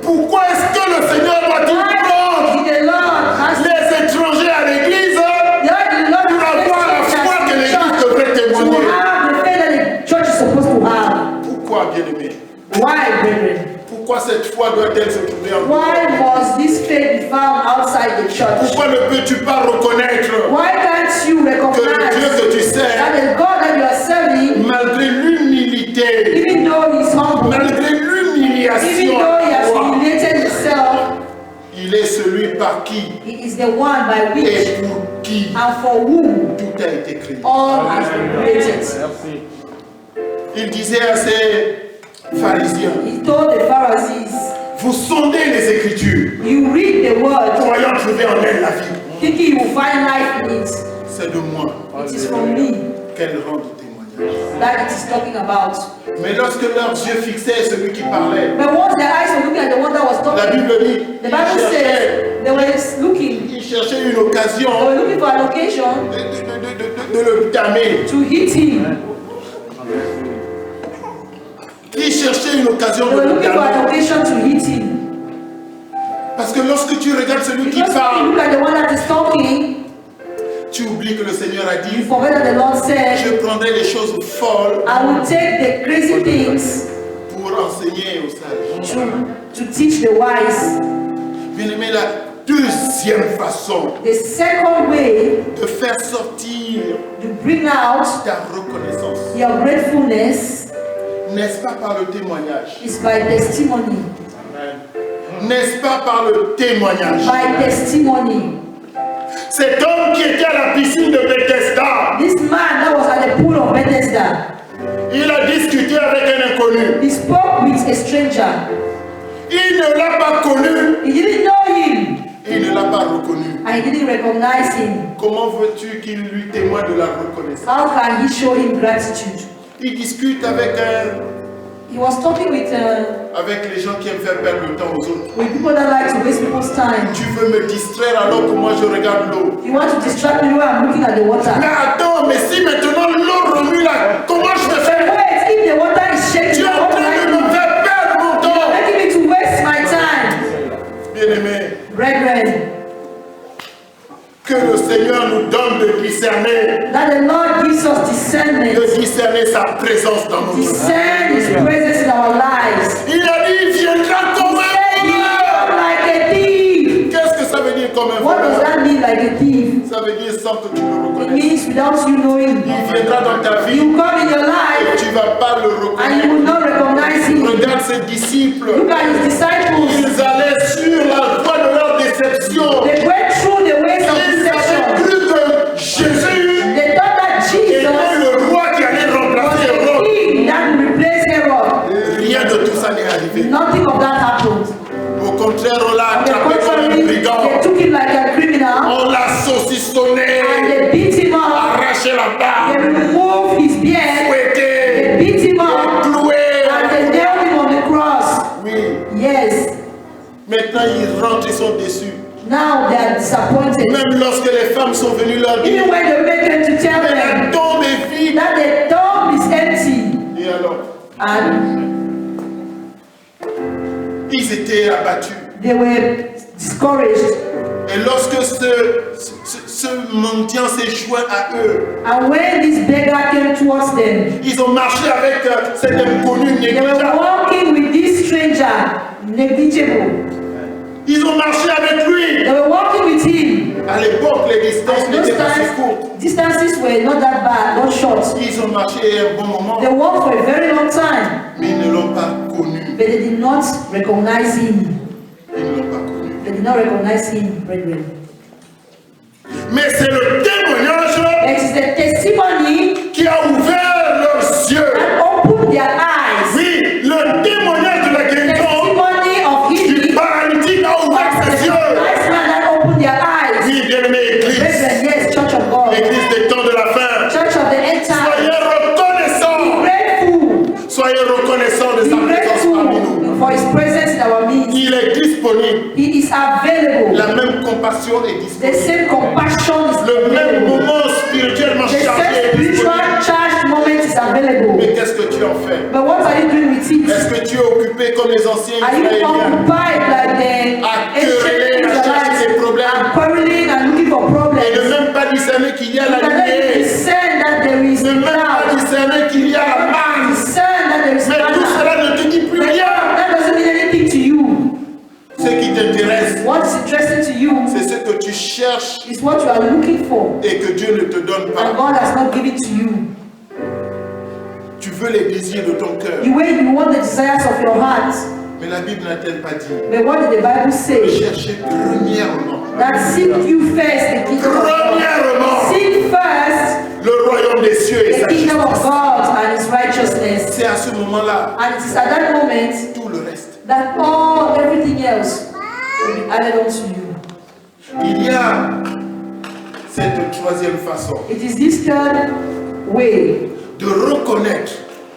[SPEAKER 2] Pourquoi est-ce que le Seigneur doit-il prendre
[SPEAKER 3] Why did the Lord ask
[SPEAKER 2] les étrangers à l'église
[SPEAKER 3] the Lord
[SPEAKER 2] pour avoir la foi que l'église
[SPEAKER 3] to
[SPEAKER 2] devrait témoigner?
[SPEAKER 3] have the faith that the church is supposed to have?
[SPEAKER 2] Pourquoi, bien-aimé?
[SPEAKER 3] Why, brethren?
[SPEAKER 2] Pourquoi cette foi doit-elle se trouver en
[SPEAKER 3] Why must this faith be found outside the church?
[SPEAKER 2] Pourquoi ne peux-tu pas reconnaître
[SPEAKER 3] Why can't you
[SPEAKER 2] que le Dieu
[SPEAKER 3] recognize
[SPEAKER 2] que tu sers,
[SPEAKER 3] that the God that you are serving,
[SPEAKER 2] malgré l'humilité,
[SPEAKER 3] even though he's humble,
[SPEAKER 2] malgré
[SPEAKER 3] even
[SPEAKER 2] l'humiliation,
[SPEAKER 3] though he has
[SPEAKER 2] de toi,
[SPEAKER 3] humiliated himself,
[SPEAKER 2] il est celui par qui
[SPEAKER 3] he is the one by which
[SPEAKER 2] et pour qui
[SPEAKER 3] and for whom
[SPEAKER 2] tout a été créé.
[SPEAKER 3] all has been created.
[SPEAKER 2] Il disait à ses pharisiens,
[SPEAKER 3] He told the Pharisees,
[SPEAKER 2] vous sondez les Écritures,
[SPEAKER 3] you read the word
[SPEAKER 2] croyant trouver en elle la vie.
[SPEAKER 3] thinking you will find life in it.
[SPEAKER 2] C'est de moi
[SPEAKER 3] It is from me
[SPEAKER 2] qu'elle rend témoignage.
[SPEAKER 3] that it is talking about.
[SPEAKER 2] Mais lorsque leurs yeux fixaient celui qui parlait,
[SPEAKER 3] But once their eyes were looking at the one that was
[SPEAKER 2] la
[SPEAKER 3] talking,
[SPEAKER 2] Bible dit,
[SPEAKER 3] the Bible says they were looking.
[SPEAKER 2] il cherchait une occasion
[SPEAKER 3] They were looking for an occasion
[SPEAKER 2] de le damer.
[SPEAKER 3] to hit him.
[SPEAKER 2] Il cherchait une occasion
[SPEAKER 3] They
[SPEAKER 2] de
[SPEAKER 3] were
[SPEAKER 2] le
[SPEAKER 3] looking for an
[SPEAKER 2] damer.
[SPEAKER 3] occasion to hit him.
[SPEAKER 2] Parce que lorsque tu regardes celui qui
[SPEAKER 3] Because when you
[SPEAKER 2] parle,
[SPEAKER 3] look at the one that is talking,
[SPEAKER 2] tu oublies que le Seigneur a
[SPEAKER 3] you
[SPEAKER 2] dit,
[SPEAKER 3] forget that the Lord said,
[SPEAKER 2] je prendrai les choses folles
[SPEAKER 3] I will take the crazy things
[SPEAKER 2] pour enseigner aux sages.
[SPEAKER 3] to teach the wise.
[SPEAKER 2] Bien-aimé, la deuxième façon
[SPEAKER 3] The second way
[SPEAKER 2] de faire sortir
[SPEAKER 3] to bring out
[SPEAKER 2] ta reconnaissance,
[SPEAKER 3] your gratefulness
[SPEAKER 2] n'est-ce pas par le témoignage?
[SPEAKER 3] is by testimony.
[SPEAKER 2] N'est-ce pas par le témoignage?
[SPEAKER 3] By testimony.
[SPEAKER 2] Cet homme qui était à la piscine de Bethesda,
[SPEAKER 3] This man that was at the pool of Bethesda,
[SPEAKER 2] il a discuté avec un inconnu.
[SPEAKER 3] he spoke with a stranger.
[SPEAKER 2] Il ne l'a pas connu,
[SPEAKER 3] He didn't know him
[SPEAKER 2] il ne l'a pas reconnu.
[SPEAKER 3] and he didn't recognize him.
[SPEAKER 2] Comment veux-tu qu'il lui témoigne de la reconnaissance?
[SPEAKER 3] How can he show him gratitude?
[SPEAKER 2] Il discute avec
[SPEAKER 3] He was talking with
[SPEAKER 2] les gens qui aiment faire perdre le temps aux autres.
[SPEAKER 3] people that like to waste people's time.
[SPEAKER 2] Tu veux me distraire alors que moi je regarde l'eau.
[SPEAKER 3] You want to distract me while I'm looking at the water.
[SPEAKER 2] Mais attends, mais si maintenant l'eau remue là, comment je vais faire?
[SPEAKER 3] Wait, if the water is
[SPEAKER 2] Tu
[SPEAKER 3] shaking,
[SPEAKER 2] es en
[SPEAKER 3] what
[SPEAKER 2] train
[SPEAKER 3] can I
[SPEAKER 2] de me
[SPEAKER 3] do?
[SPEAKER 2] faire perdre mon
[SPEAKER 3] You're
[SPEAKER 2] temps.
[SPEAKER 3] making me to waste my time.
[SPEAKER 2] Bien-aimé,
[SPEAKER 3] Brethren,
[SPEAKER 2] que le Seigneur nous donne de discerner,
[SPEAKER 3] that the Lord gives us discernment.
[SPEAKER 2] de discerner sa présence dans nos vies.
[SPEAKER 3] Discern His presence in our lives.
[SPEAKER 2] Il a dit, il viendra comme un
[SPEAKER 3] He
[SPEAKER 2] voleur.
[SPEAKER 3] come like a thief.
[SPEAKER 2] Qu'est-ce que ça veut dire comme un
[SPEAKER 3] What does
[SPEAKER 2] voleur?
[SPEAKER 3] that mean, like a thief?
[SPEAKER 2] Ça veut dire sans que tu le
[SPEAKER 3] It
[SPEAKER 2] reconnaisses.
[SPEAKER 3] means without you knowing.
[SPEAKER 2] Il viendra dans ta vie
[SPEAKER 3] You come in your
[SPEAKER 2] et
[SPEAKER 3] life
[SPEAKER 2] tu ne vas pas le
[SPEAKER 3] and you
[SPEAKER 2] reconnaître.
[SPEAKER 3] will not recognize Him.
[SPEAKER 2] Regarde ses disciples.
[SPEAKER 3] Look at His disciples.
[SPEAKER 2] Ils allaient sur la voie de leur déception.
[SPEAKER 3] They went through the ways of
[SPEAKER 2] Ils avaient
[SPEAKER 3] deception.
[SPEAKER 2] cru que Jésus
[SPEAKER 3] They thought that
[SPEAKER 2] était
[SPEAKER 3] Jesus
[SPEAKER 2] le roi qui allait
[SPEAKER 3] was
[SPEAKER 2] remplacer
[SPEAKER 3] a
[SPEAKER 2] Rome.
[SPEAKER 3] king that would replace Herod.
[SPEAKER 2] Rien de tout ça n'est arrivé.
[SPEAKER 3] Nothing of that happened.
[SPEAKER 2] Au contraire, on l'a
[SPEAKER 3] On the
[SPEAKER 2] attrapé comme un
[SPEAKER 3] contrary,
[SPEAKER 2] brigand.
[SPEAKER 3] they took him like a criminal
[SPEAKER 2] On l'a
[SPEAKER 3] and
[SPEAKER 2] saucissonné,
[SPEAKER 3] they beat him up.
[SPEAKER 2] arraché la barbe,
[SPEAKER 3] They removed his beard.
[SPEAKER 2] fouetté,
[SPEAKER 3] They beat him up
[SPEAKER 2] cloué.
[SPEAKER 3] and they nailed him on the cross.
[SPEAKER 2] Oui,
[SPEAKER 3] Yes.
[SPEAKER 2] maintenant ils rentrent, ils sont déçus.
[SPEAKER 3] Now they are disappointed.
[SPEAKER 2] Même lorsque les femmes sont venues leur dire,
[SPEAKER 3] Even when they make them to tell
[SPEAKER 2] mais la
[SPEAKER 3] them
[SPEAKER 2] tombe est vide.
[SPEAKER 3] that the tomb is empty
[SPEAKER 2] Et alors,
[SPEAKER 3] and
[SPEAKER 2] ils étaient abattus.
[SPEAKER 3] they were discouraged.
[SPEAKER 2] Et lorsque ce mendiant s'est joint à eux,
[SPEAKER 3] And when this beggar came towards them,
[SPEAKER 2] ils ont marché avec cet inconnu
[SPEAKER 3] they were
[SPEAKER 2] négligeable.
[SPEAKER 3] walking with this stranger, negligible.
[SPEAKER 2] Ils ont marché avec lui.
[SPEAKER 3] They were walking with him.
[SPEAKER 2] À l'époque, les distances
[SPEAKER 3] At those
[SPEAKER 2] n'étaient pas si courtes.
[SPEAKER 3] times, distances were not that bad, not short.
[SPEAKER 2] Ils ont marché un bon moment,
[SPEAKER 3] They walked for a very long time,
[SPEAKER 2] mais ils ne l'ont pas connu.
[SPEAKER 3] but they did not recognize him.
[SPEAKER 2] Ils ne l'ont pas connu.
[SPEAKER 3] They did not recognize him, brethren.
[SPEAKER 2] Mais c'est le témoignage
[SPEAKER 3] It is the testimony
[SPEAKER 2] qui a ouvert leurs yeux.
[SPEAKER 3] that opened their eyes.
[SPEAKER 2] Oui, le témoignage de la guérison
[SPEAKER 3] Testimony of
[SPEAKER 2] du
[SPEAKER 3] healing
[SPEAKER 2] paralytique a ouvert
[SPEAKER 3] was the
[SPEAKER 2] ses yeux.
[SPEAKER 3] nice man that opened their eyes.
[SPEAKER 2] Oui, bien-aimé Église,
[SPEAKER 3] Brethren, yes, Church of God.
[SPEAKER 2] Église des temps de la fin.
[SPEAKER 3] Church of the end time.
[SPEAKER 2] Soyez reconnaissants.
[SPEAKER 3] Grateful.
[SPEAKER 2] Soyez reconnaissants de
[SPEAKER 3] Be
[SPEAKER 2] sa présence parmi nous.
[SPEAKER 3] grateful for his presence in our midst.
[SPEAKER 2] Il est disponible.
[SPEAKER 3] He is available.
[SPEAKER 2] La même compassion est
[SPEAKER 3] The
[SPEAKER 2] disponible.
[SPEAKER 3] same compassion is
[SPEAKER 2] Le même
[SPEAKER 3] available.
[SPEAKER 2] moment spirituellement
[SPEAKER 3] The
[SPEAKER 2] chargé
[SPEAKER 3] same
[SPEAKER 2] est
[SPEAKER 3] spiritual
[SPEAKER 2] disponible.
[SPEAKER 3] charged moment is available.
[SPEAKER 2] Mais qu'est-ce que tu en fais?
[SPEAKER 3] But what are you doing with it?
[SPEAKER 2] Est-ce que tu es occupé comme les anciens
[SPEAKER 3] Are you
[SPEAKER 2] Israéliens
[SPEAKER 3] occupied like the
[SPEAKER 2] à
[SPEAKER 3] ancient
[SPEAKER 2] quereller, à chercher des
[SPEAKER 3] Israelites
[SPEAKER 2] problèmes
[SPEAKER 3] and quarreling and looking for
[SPEAKER 2] et
[SPEAKER 3] problems?
[SPEAKER 2] ne même pas discerner qu'il y a
[SPEAKER 3] You
[SPEAKER 2] la
[SPEAKER 3] cannot
[SPEAKER 2] lumière,
[SPEAKER 3] discern that there is
[SPEAKER 2] ne même pas
[SPEAKER 3] cloud.
[SPEAKER 2] discerner qu'il y a la manne,
[SPEAKER 3] Discern that there is
[SPEAKER 2] mais tout
[SPEAKER 3] manna.
[SPEAKER 2] cela ne te dit plus rien.
[SPEAKER 3] That doesn't mean anything to you.
[SPEAKER 2] Ce qui t'intéresse,
[SPEAKER 3] What's interesting to you
[SPEAKER 2] c'est ce que tu cherches
[SPEAKER 3] is what you are looking for,
[SPEAKER 2] et que Dieu ne te donne
[SPEAKER 3] and
[SPEAKER 2] pas.
[SPEAKER 3] God has not given to you.
[SPEAKER 2] Tu veux les désirs de ton cœur,
[SPEAKER 3] The way you want the desires of your heart.
[SPEAKER 2] mais la Bible n'a-t-elle pas dit?
[SPEAKER 3] But what did the Bible say?
[SPEAKER 2] Cherchez premièrement,
[SPEAKER 3] That seek you first the kingdom of God.
[SPEAKER 2] premièrement
[SPEAKER 3] Seek first
[SPEAKER 2] le royaume des cieux et
[SPEAKER 3] the
[SPEAKER 2] sa
[SPEAKER 3] kingdom of
[SPEAKER 2] justice.
[SPEAKER 3] God and His righteousness.
[SPEAKER 2] C'est à ce moment-là
[SPEAKER 3] And it is at that moment
[SPEAKER 2] tout le reste.
[SPEAKER 3] that everything else will be added unto you.
[SPEAKER 2] Il y a cette troisième façon
[SPEAKER 3] It is this third way
[SPEAKER 2] de reconnaître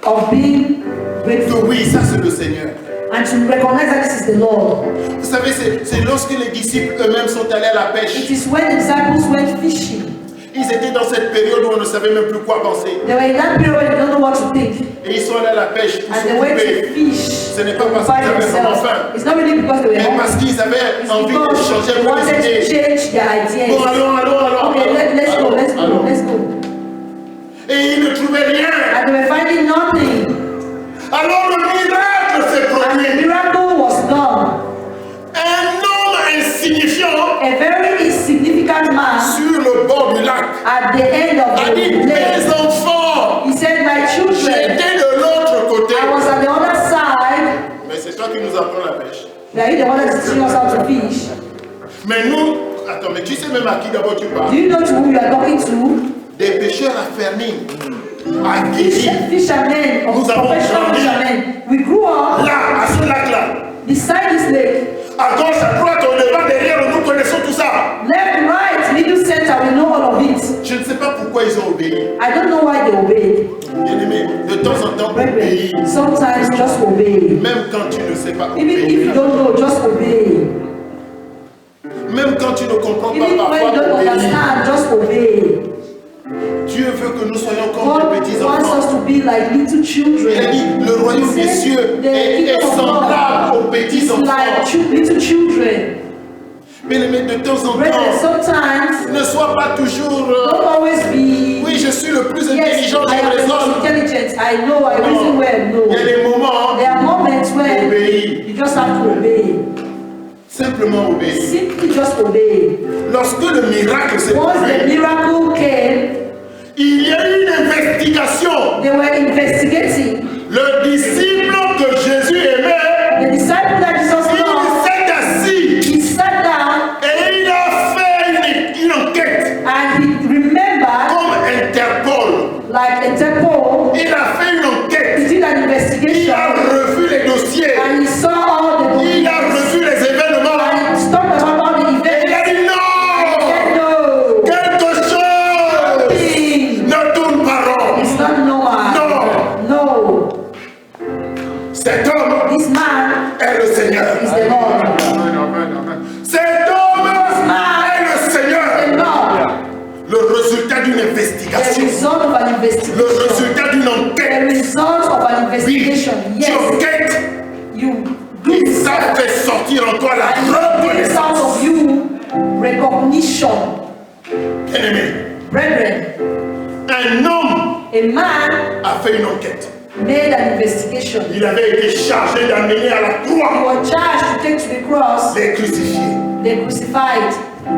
[SPEAKER 3] of being
[SPEAKER 2] que
[SPEAKER 3] grateful
[SPEAKER 2] oui, ça c'est le Seigneur.
[SPEAKER 3] and to recognize that this is the Lord.
[SPEAKER 2] Vous savez, c'est lorsque les disciples eux-mêmes sont allés à la
[SPEAKER 3] It
[SPEAKER 2] pêche
[SPEAKER 3] is when the disciples went fishing
[SPEAKER 2] Ils étaient dans cette période où on ne savait même plus quoi penser.
[SPEAKER 3] They were in that period where they don't know what to think.
[SPEAKER 2] Et ils sont allés à la pêche pour
[SPEAKER 3] And they went
[SPEAKER 2] s'occuper.
[SPEAKER 3] to fish.
[SPEAKER 2] Ce n'est pas parce qu'ils avaient vraiment faim,
[SPEAKER 3] It's not really because they were
[SPEAKER 2] mais
[SPEAKER 3] hungry.
[SPEAKER 2] parce qu'ils avaient
[SPEAKER 3] It's
[SPEAKER 2] envie de
[SPEAKER 3] because
[SPEAKER 2] changer
[SPEAKER 3] they
[SPEAKER 2] leurs
[SPEAKER 3] wanted to
[SPEAKER 2] idées.
[SPEAKER 3] change their ideas.
[SPEAKER 2] Bon, allons.
[SPEAKER 3] Okay, let's go.
[SPEAKER 2] Et ils ne trouvaient rien.
[SPEAKER 3] And they were finding nothing.
[SPEAKER 2] Alors le miracle s'est
[SPEAKER 3] And the
[SPEAKER 2] produit.
[SPEAKER 3] miracle was done.
[SPEAKER 2] Un homme insignifiant
[SPEAKER 3] A very insignificant man
[SPEAKER 2] sur le bord du lac
[SPEAKER 3] at the end of
[SPEAKER 2] a
[SPEAKER 3] the
[SPEAKER 2] dit,
[SPEAKER 3] lake.
[SPEAKER 2] mes enfants,
[SPEAKER 3] He said, my children,
[SPEAKER 2] j'étais de l'autre côté.
[SPEAKER 3] I was on the other side.
[SPEAKER 2] Mais c'est toi qui nous apprends la pêche.
[SPEAKER 3] Now you the one that's teaching us how to fish.
[SPEAKER 2] Mais nous, attends, mais tu sais même à qui d'abord tu
[SPEAKER 3] Do
[SPEAKER 2] parles?
[SPEAKER 3] you know to who you are talking to?
[SPEAKER 2] Des pêcheurs affermis, aguerris.
[SPEAKER 3] Fishermen,
[SPEAKER 2] Nous avons
[SPEAKER 3] professional
[SPEAKER 2] grandi.
[SPEAKER 3] fishermen. We grew up
[SPEAKER 2] Là, à ce lac-là,
[SPEAKER 3] beside this lake.
[SPEAKER 2] à gauche, à droite, au devant, derrière, nous connaissons tout ça.
[SPEAKER 3] Left, right, middle, center, we know all of it.
[SPEAKER 2] Je ne sais pas pourquoi ils ont obéi.
[SPEAKER 3] I don't know why they obeyed.
[SPEAKER 2] Bien-aimé, de temps en temps, obéir.
[SPEAKER 3] Brethren, sometimes just obey.
[SPEAKER 2] Même quand tu ne sais pas
[SPEAKER 3] Even if you
[SPEAKER 2] obéir.
[SPEAKER 3] don't know, just obey.
[SPEAKER 2] Même quand tu ne comprends
[SPEAKER 3] Even
[SPEAKER 2] pas
[SPEAKER 3] when you
[SPEAKER 2] parfois
[SPEAKER 3] don't
[SPEAKER 2] obéir.
[SPEAKER 3] understand, just obey.
[SPEAKER 2] Dieu veut que nous soyons comme
[SPEAKER 3] God
[SPEAKER 2] des petits
[SPEAKER 3] wants
[SPEAKER 2] enfants.
[SPEAKER 3] us to be like little
[SPEAKER 2] Il a
[SPEAKER 3] children.
[SPEAKER 2] dit, le royaume
[SPEAKER 3] He
[SPEAKER 2] des
[SPEAKER 3] said,
[SPEAKER 2] cieux
[SPEAKER 3] the
[SPEAKER 2] est
[SPEAKER 3] kingdom of
[SPEAKER 2] semblable aux
[SPEAKER 3] God
[SPEAKER 2] petits
[SPEAKER 3] is like
[SPEAKER 2] enfants.
[SPEAKER 3] little children.
[SPEAKER 2] Bien-aimé, de temps en
[SPEAKER 3] Brethren,
[SPEAKER 2] temps,
[SPEAKER 3] sometimes
[SPEAKER 2] ne sois pas toujours...
[SPEAKER 3] don't always be.
[SPEAKER 2] oui, je suis le plus
[SPEAKER 3] Yes,
[SPEAKER 2] intelligent
[SPEAKER 3] I
[SPEAKER 2] sur
[SPEAKER 3] am
[SPEAKER 2] les
[SPEAKER 3] the most
[SPEAKER 2] hommes.
[SPEAKER 3] intelligent. I know. I reason well.
[SPEAKER 2] Il y a
[SPEAKER 3] No.
[SPEAKER 2] des moments,
[SPEAKER 3] There are moments when
[SPEAKER 2] obéis.
[SPEAKER 3] you just have to obey.
[SPEAKER 2] Simplement obéis.
[SPEAKER 3] Simply just obey.
[SPEAKER 2] Lorsque le miracle s'est
[SPEAKER 3] Once the
[SPEAKER 2] produit,
[SPEAKER 3] miracle came,
[SPEAKER 2] il y a eu une investigation.
[SPEAKER 3] they were investigating.
[SPEAKER 2] Le disciple que Jésus aimait,
[SPEAKER 3] The disciple that Jesus
[SPEAKER 2] il
[SPEAKER 3] loved,
[SPEAKER 2] s'est assis
[SPEAKER 3] he sat down
[SPEAKER 2] et il a fait une enquête
[SPEAKER 3] and he remembered,
[SPEAKER 2] comme Interpol.
[SPEAKER 3] like Interpol,
[SPEAKER 2] Il a fait une enquête.
[SPEAKER 3] he did an
[SPEAKER 2] Il
[SPEAKER 3] investigation
[SPEAKER 2] a revu les dossiers.
[SPEAKER 3] and he saw all the
[SPEAKER 2] Il a
[SPEAKER 3] documents
[SPEAKER 2] revu les événements.
[SPEAKER 3] and he talked about all the
[SPEAKER 2] Et il
[SPEAKER 3] events.
[SPEAKER 2] a dit non,
[SPEAKER 3] He said, no,
[SPEAKER 2] quelque chose
[SPEAKER 3] nothing.
[SPEAKER 2] ne tourne pas rond.
[SPEAKER 3] It's not Noah. No.
[SPEAKER 2] Cet homme
[SPEAKER 3] This man
[SPEAKER 2] est le Seigneur.
[SPEAKER 3] is the Lord.
[SPEAKER 2] Cet homme est le
[SPEAKER 3] The
[SPEAKER 2] Seigneur.
[SPEAKER 3] Lord.
[SPEAKER 2] Le résultat d'une
[SPEAKER 3] The
[SPEAKER 2] investigation.
[SPEAKER 3] result of an
[SPEAKER 2] Le
[SPEAKER 3] investigation.
[SPEAKER 2] résultat d'une
[SPEAKER 3] The
[SPEAKER 2] enquête.
[SPEAKER 3] result of an
[SPEAKER 2] Oui,
[SPEAKER 3] investigation.
[SPEAKER 2] tu
[SPEAKER 3] Yes.
[SPEAKER 2] enquêtes
[SPEAKER 3] You do
[SPEAKER 2] et ça fait sortir en toi la
[SPEAKER 3] and it brings out
[SPEAKER 2] reconnaissance.
[SPEAKER 3] of you recognition.
[SPEAKER 2] Bien-aimé,
[SPEAKER 3] Brethren,
[SPEAKER 2] un homme
[SPEAKER 3] a man
[SPEAKER 2] a fait une enquête.
[SPEAKER 3] made an investigation.
[SPEAKER 2] Il avait été chargé d'amener à la
[SPEAKER 3] He
[SPEAKER 2] croix
[SPEAKER 3] was charged to take to the cross.
[SPEAKER 2] les crucifiés.
[SPEAKER 3] They crucified.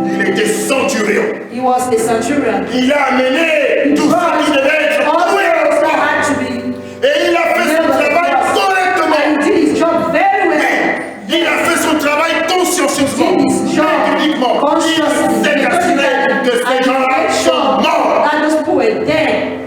[SPEAKER 2] Il était centurion.
[SPEAKER 3] He was a centurion.
[SPEAKER 2] Il a amené tout ce qui devait être
[SPEAKER 3] All
[SPEAKER 2] cruel.
[SPEAKER 3] those that had to be
[SPEAKER 2] Et il a fait son travail correctement.
[SPEAKER 3] and he did his job very well.
[SPEAKER 2] Il a fait son travail consciencieusement,
[SPEAKER 3] Did his job
[SPEAKER 2] uniquement. Il
[SPEAKER 3] consciously.
[SPEAKER 2] s'est assuré que ces
[SPEAKER 3] And he
[SPEAKER 2] gens-là
[SPEAKER 3] made
[SPEAKER 2] sont
[SPEAKER 3] sure
[SPEAKER 2] morts.
[SPEAKER 3] that those people were dead.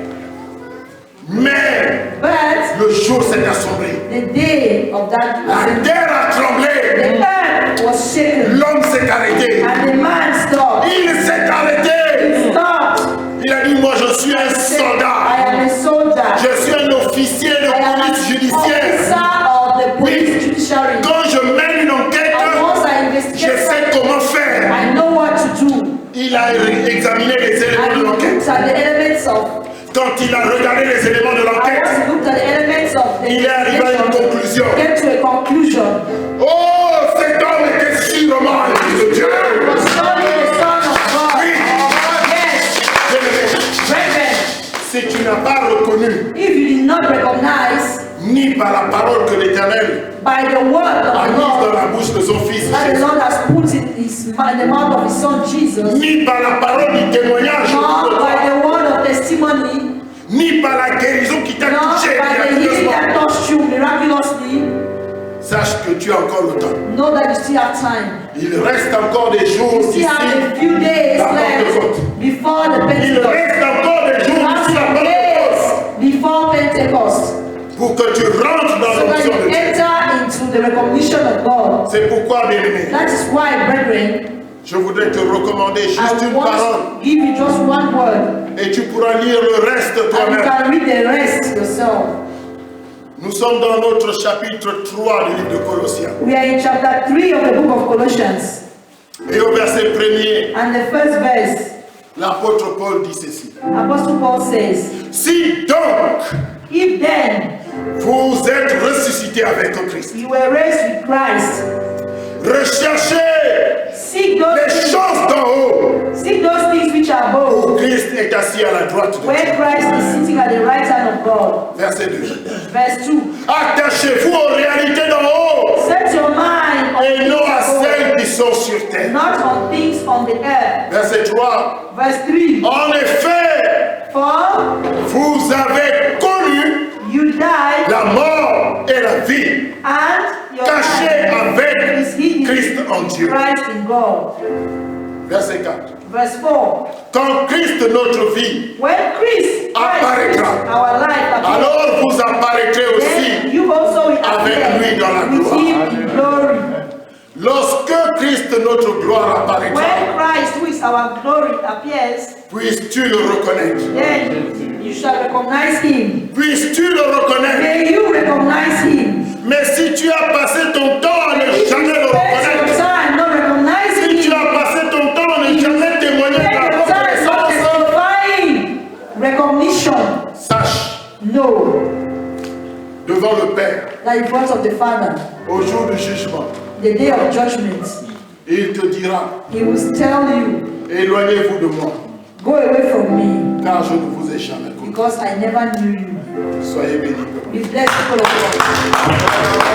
[SPEAKER 2] Mais
[SPEAKER 3] But
[SPEAKER 2] le jour s'est assombri.
[SPEAKER 3] the day of that
[SPEAKER 2] La terre a
[SPEAKER 3] the
[SPEAKER 2] tremblé.
[SPEAKER 3] earth was shaken
[SPEAKER 2] L'homme s'est arrêté.
[SPEAKER 3] and the man stopped.
[SPEAKER 2] Il s'est arrêté.
[SPEAKER 3] He stopped.
[SPEAKER 2] Il a dit, moi je suis un
[SPEAKER 3] He said,
[SPEAKER 2] soldat.
[SPEAKER 3] I am a soldier.
[SPEAKER 2] Je suis un officier de
[SPEAKER 3] I am an
[SPEAKER 2] police judiciaire.
[SPEAKER 3] officer of the police judiciary.
[SPEAKER 2] Quand je mène une enquête,
[SPEAKER 3] And once I
[SPEAKER 2] je
[SPEAKER 3] investigate,
[SPEAKER 2] sais comment faire.
[SPEAKER 3] I know what to do.
[SPEAKER 2] Il a examiné les éléments
[SPEAKER 3] And
[SPEAKER 2] de
[SPEAKER 3] he
[SPEAKER 2] l'enquête.
[SPEAKER 3] looked at the elements of.
[SPEAKER 2] Quand il a regardé les éléments de
[SPEAKER 3] I
[SPEAKER 2] l'enquête,
[SPEAKER 3] once looked at the elements of the
[SPEAKER 2] il est arrivé à une
[SPEAKER 3] investigation.
[SPEAKER 2] conclusion.
[SPEAKER 3] Get to a conclusion.
[SPEAKER 2] Oh, cet homme était sûrement un fils de Dieu.
[SPEAKER 3] Was surely the Son of God.
[SPEAKER 2] Oui.
[SPEAKER 3] Yes,
[SPEAKER 2] Bien-aimé,
[SPEAKER 3] brethren.
[SPEAKER 2] si tu n'as pas reconnu,
[SPEAKER 3] If you did not recognize
[SPEAKER 2] ni par la parole que l'Éternel
[SPEAKER 3] by the word
[SPEAKER 2] a
[SPEAKER 3] of the
[SPEAKER 2] mise dans
[SPEAKER 3] Lord
[SPEAKER 2] la bouche de son fils,
[SPEAKER 3] that the
[SPEAKER 2] Jésus,
[SPEAKER 3] Lord has put in the mouth of his son Jesus,
[SPEAKER 2] ni par la parole du témoignage,
[SPEAKER 3] nor by the word of testimony,
[SPEAKER 2] ni par la guérison qui t'a
[SPEAKER 3] nor
[SPEAKER 2] touché
[SPEAKER 3] by the healing
[SPEAKER 2] miraculeusement,
[SPEAKER 3] that touched you miraculously,
[SPEAKER 2] sache que tu as encore le temps.
[SPEAKER 3] know that you still have time.
[SPEAKER 2] Il reste encore des jours
[SPEAKER 3] You
[SPEAKER 2] ici,
[SPEAKER 3] still have a few days
[SPEAKER 2] la
[SPEAKER 3] left
[SPEAKER 2] Pentecôte.
[SPEAKER 3] before the
[SPEAKER 2] Il
[SPEAKER 3] Pentecost.
[SPEAKER 2] reste encore des
[SPEAKER 3] You
[SPEAKER 2] jours
[SPEAKER 3] have
[SPEAKER 2] ici, la
[SPEAKER 3] some
[SPEAKER 2] Pentecôte,
[SPEAKER 3] days before Pentecost,
[SPEAKER 2] pour que tu rentres dans
[SPEAKER 3] so that
[SPEAKER 2] l'onction de
[SPEAKER 3] you
[SPEAKER 2] Dieu.
[SPEAKER 3] enter into the recognition of God.
[SPEAKER 2] C'est pourquoi, bien-aimé,
[SPEAKER 3] That is why, brethren,
[SPEAKER 2] je voudrais te recommander juste
[SPEAKER 3] I
[SPEAKER 2] une
[SPEAKER 3] want
[SPEAKER 2] parole
[SPEAKER 3] to give you just one word,
[SPEAKER 2] et tu pourras lire le reste
[SPEAKER 3] and you
[SPEAKER 2] toi-même.
[SPEAKER 3] can read the rest yourself.
[SPEAKER 2] Nous sommes dans notre chapitre 3 du livre de Colossiens.
[SPEAKER 3] We are in chapter 3 of the book of Colossians,
[SPEAKER 2] Et au verset 1er,
[SPEAKER 3] and the first verse,
[SPEAKER 2] L'apôtre Paul dit ceci.
[SPEAKER 3] Apostle Paul says,
[SPEAKER 2] Si donc
[SPEAKER 3] if then
[SPEAKER 2] vous êtes ressuscité avec Christ,
[SPEAKER 3] you were raised with Christ,
[SPEAKER 2] recherchez
[SPEAKER 3] seek
[SPEAKER 2] les
[SPEAKER 3] those things,
[SPEAKER 2] choses d'en haut,
[SPEAKER 3] which are above,
[SPEAKER 2] où Christ est assis à la droite de
[SPEAKER 3] where
[SPEAKER 2] Dieu.
[SPEAKER 3] Christ is sitting at the right hand of God.
[SPEAKER 2] Verset 2.
[SPEAKER 3] Verse 2.
[SPEAKER 2] Attachez-vous aux réalités d'en haut
[SPEAKER 3] Set your mind on
[SPEAKER 2] et
[SPEAKER 3] things
[SPEAKER 2] non à
[SPEAKER 3] above,
[SPEAKER 2] celles qui sont sur terre.
[SPEAKER 3] not on things on the earth.
[SPEAKER 2] Verset 3.
[SPEAKER 3] Verse 3.
[SPEAKER 2] En effet,
[SPEAKER 3] For
[SPEAKER 2] vous avez connu
[SPEAKER 3] you died,
[SPEAKER 2] la mort et la vie,
[SPEAKER 3] and your
[SPEAKER 2] cachés
[SPEAKER 3] life
[SPEAKER 2] avec
[SPEAKER 3] is hidden
[SPEAKER 2] Christ en Dieu.
[SPEAKER 3] Christ in God.
[SPEAKER 2] Verset 4.
[SPEAKER 3] Verse 4.
[SPEAKER 2] Quand Christ, notre vie,
[SPEAKER 3] When Christ
[SPEAKER 2] apparaîtra,
[SPEAKER 3] our life appears,
[SPEAKER 2] alors vous apparaîtrez
[SPEAKER 3] then
[SPEAKER 2] aussi.
[SPEAKER 3] you also will
[SPEAKER 2] avec
[SPEAKER 3] appear
[SPEAKER 2] lui dans la
[SPEAKER 3] with
[SPEAKER 2] gloire.
[SPEAKER 3] him in glory.
[SPEAKER 2] Lorsque Christ, notre gloire, apparaîtra,
[SPEAKER 3] When Christ, who is our glory, appears,
[SPEAKER 2] puisses-tu le reconnaître?
[SPEAKER 3] then you shall recognize him.
[SPEAKER 2] Puisses-tu le reconnaître?
[SPEAKER 3] May you recognize him.
[SPEAKER 2] Mais si tu as passé ton temps à ne
[SPEAKER 3] If
[SPEAKER 2] jamais
[SPEAKER 3] you
[SPEAKER 2] le
[SPEAKER 3] spend your
[SPEAKER 2] reconnaître,
[SPEAKER 3] time not recognizing
[SPEAKER 2] si tu
[SPEAKER 3] him,
[SPEAKER 2] as passé ton temps à ne jamais témoigner de
[SPEAKER 3] spend
[SPEAKER 2] la
[SPEAKER 3] your time not
[SPEAKER 2] reconnaissance,
[SPEAKER 3] testifying recognition.
[SPEAKER 2] sache
[SPEAKER 3] No,
[SPEAKER 2] devant le Père,
[SPEAKER 3] like in front of the Father,
[SPEAKER 2] au jour du jugement,
[SPEAKER 3] the day of judgment,
[SPEAKER 2] il te dira,
[SPEAKER 3] he will tell you,
[SPEAKER 2] éloignez-vous de moi,
[SPEAKER 3] go away from me,
[SPEAKER 2] car je ne vous ai jamais connu.
[SPEAKER 3] because I never knew you.
[SPEAKER 2] Soyez bénis.
[SPEAKER 3] Be blessed, people of God.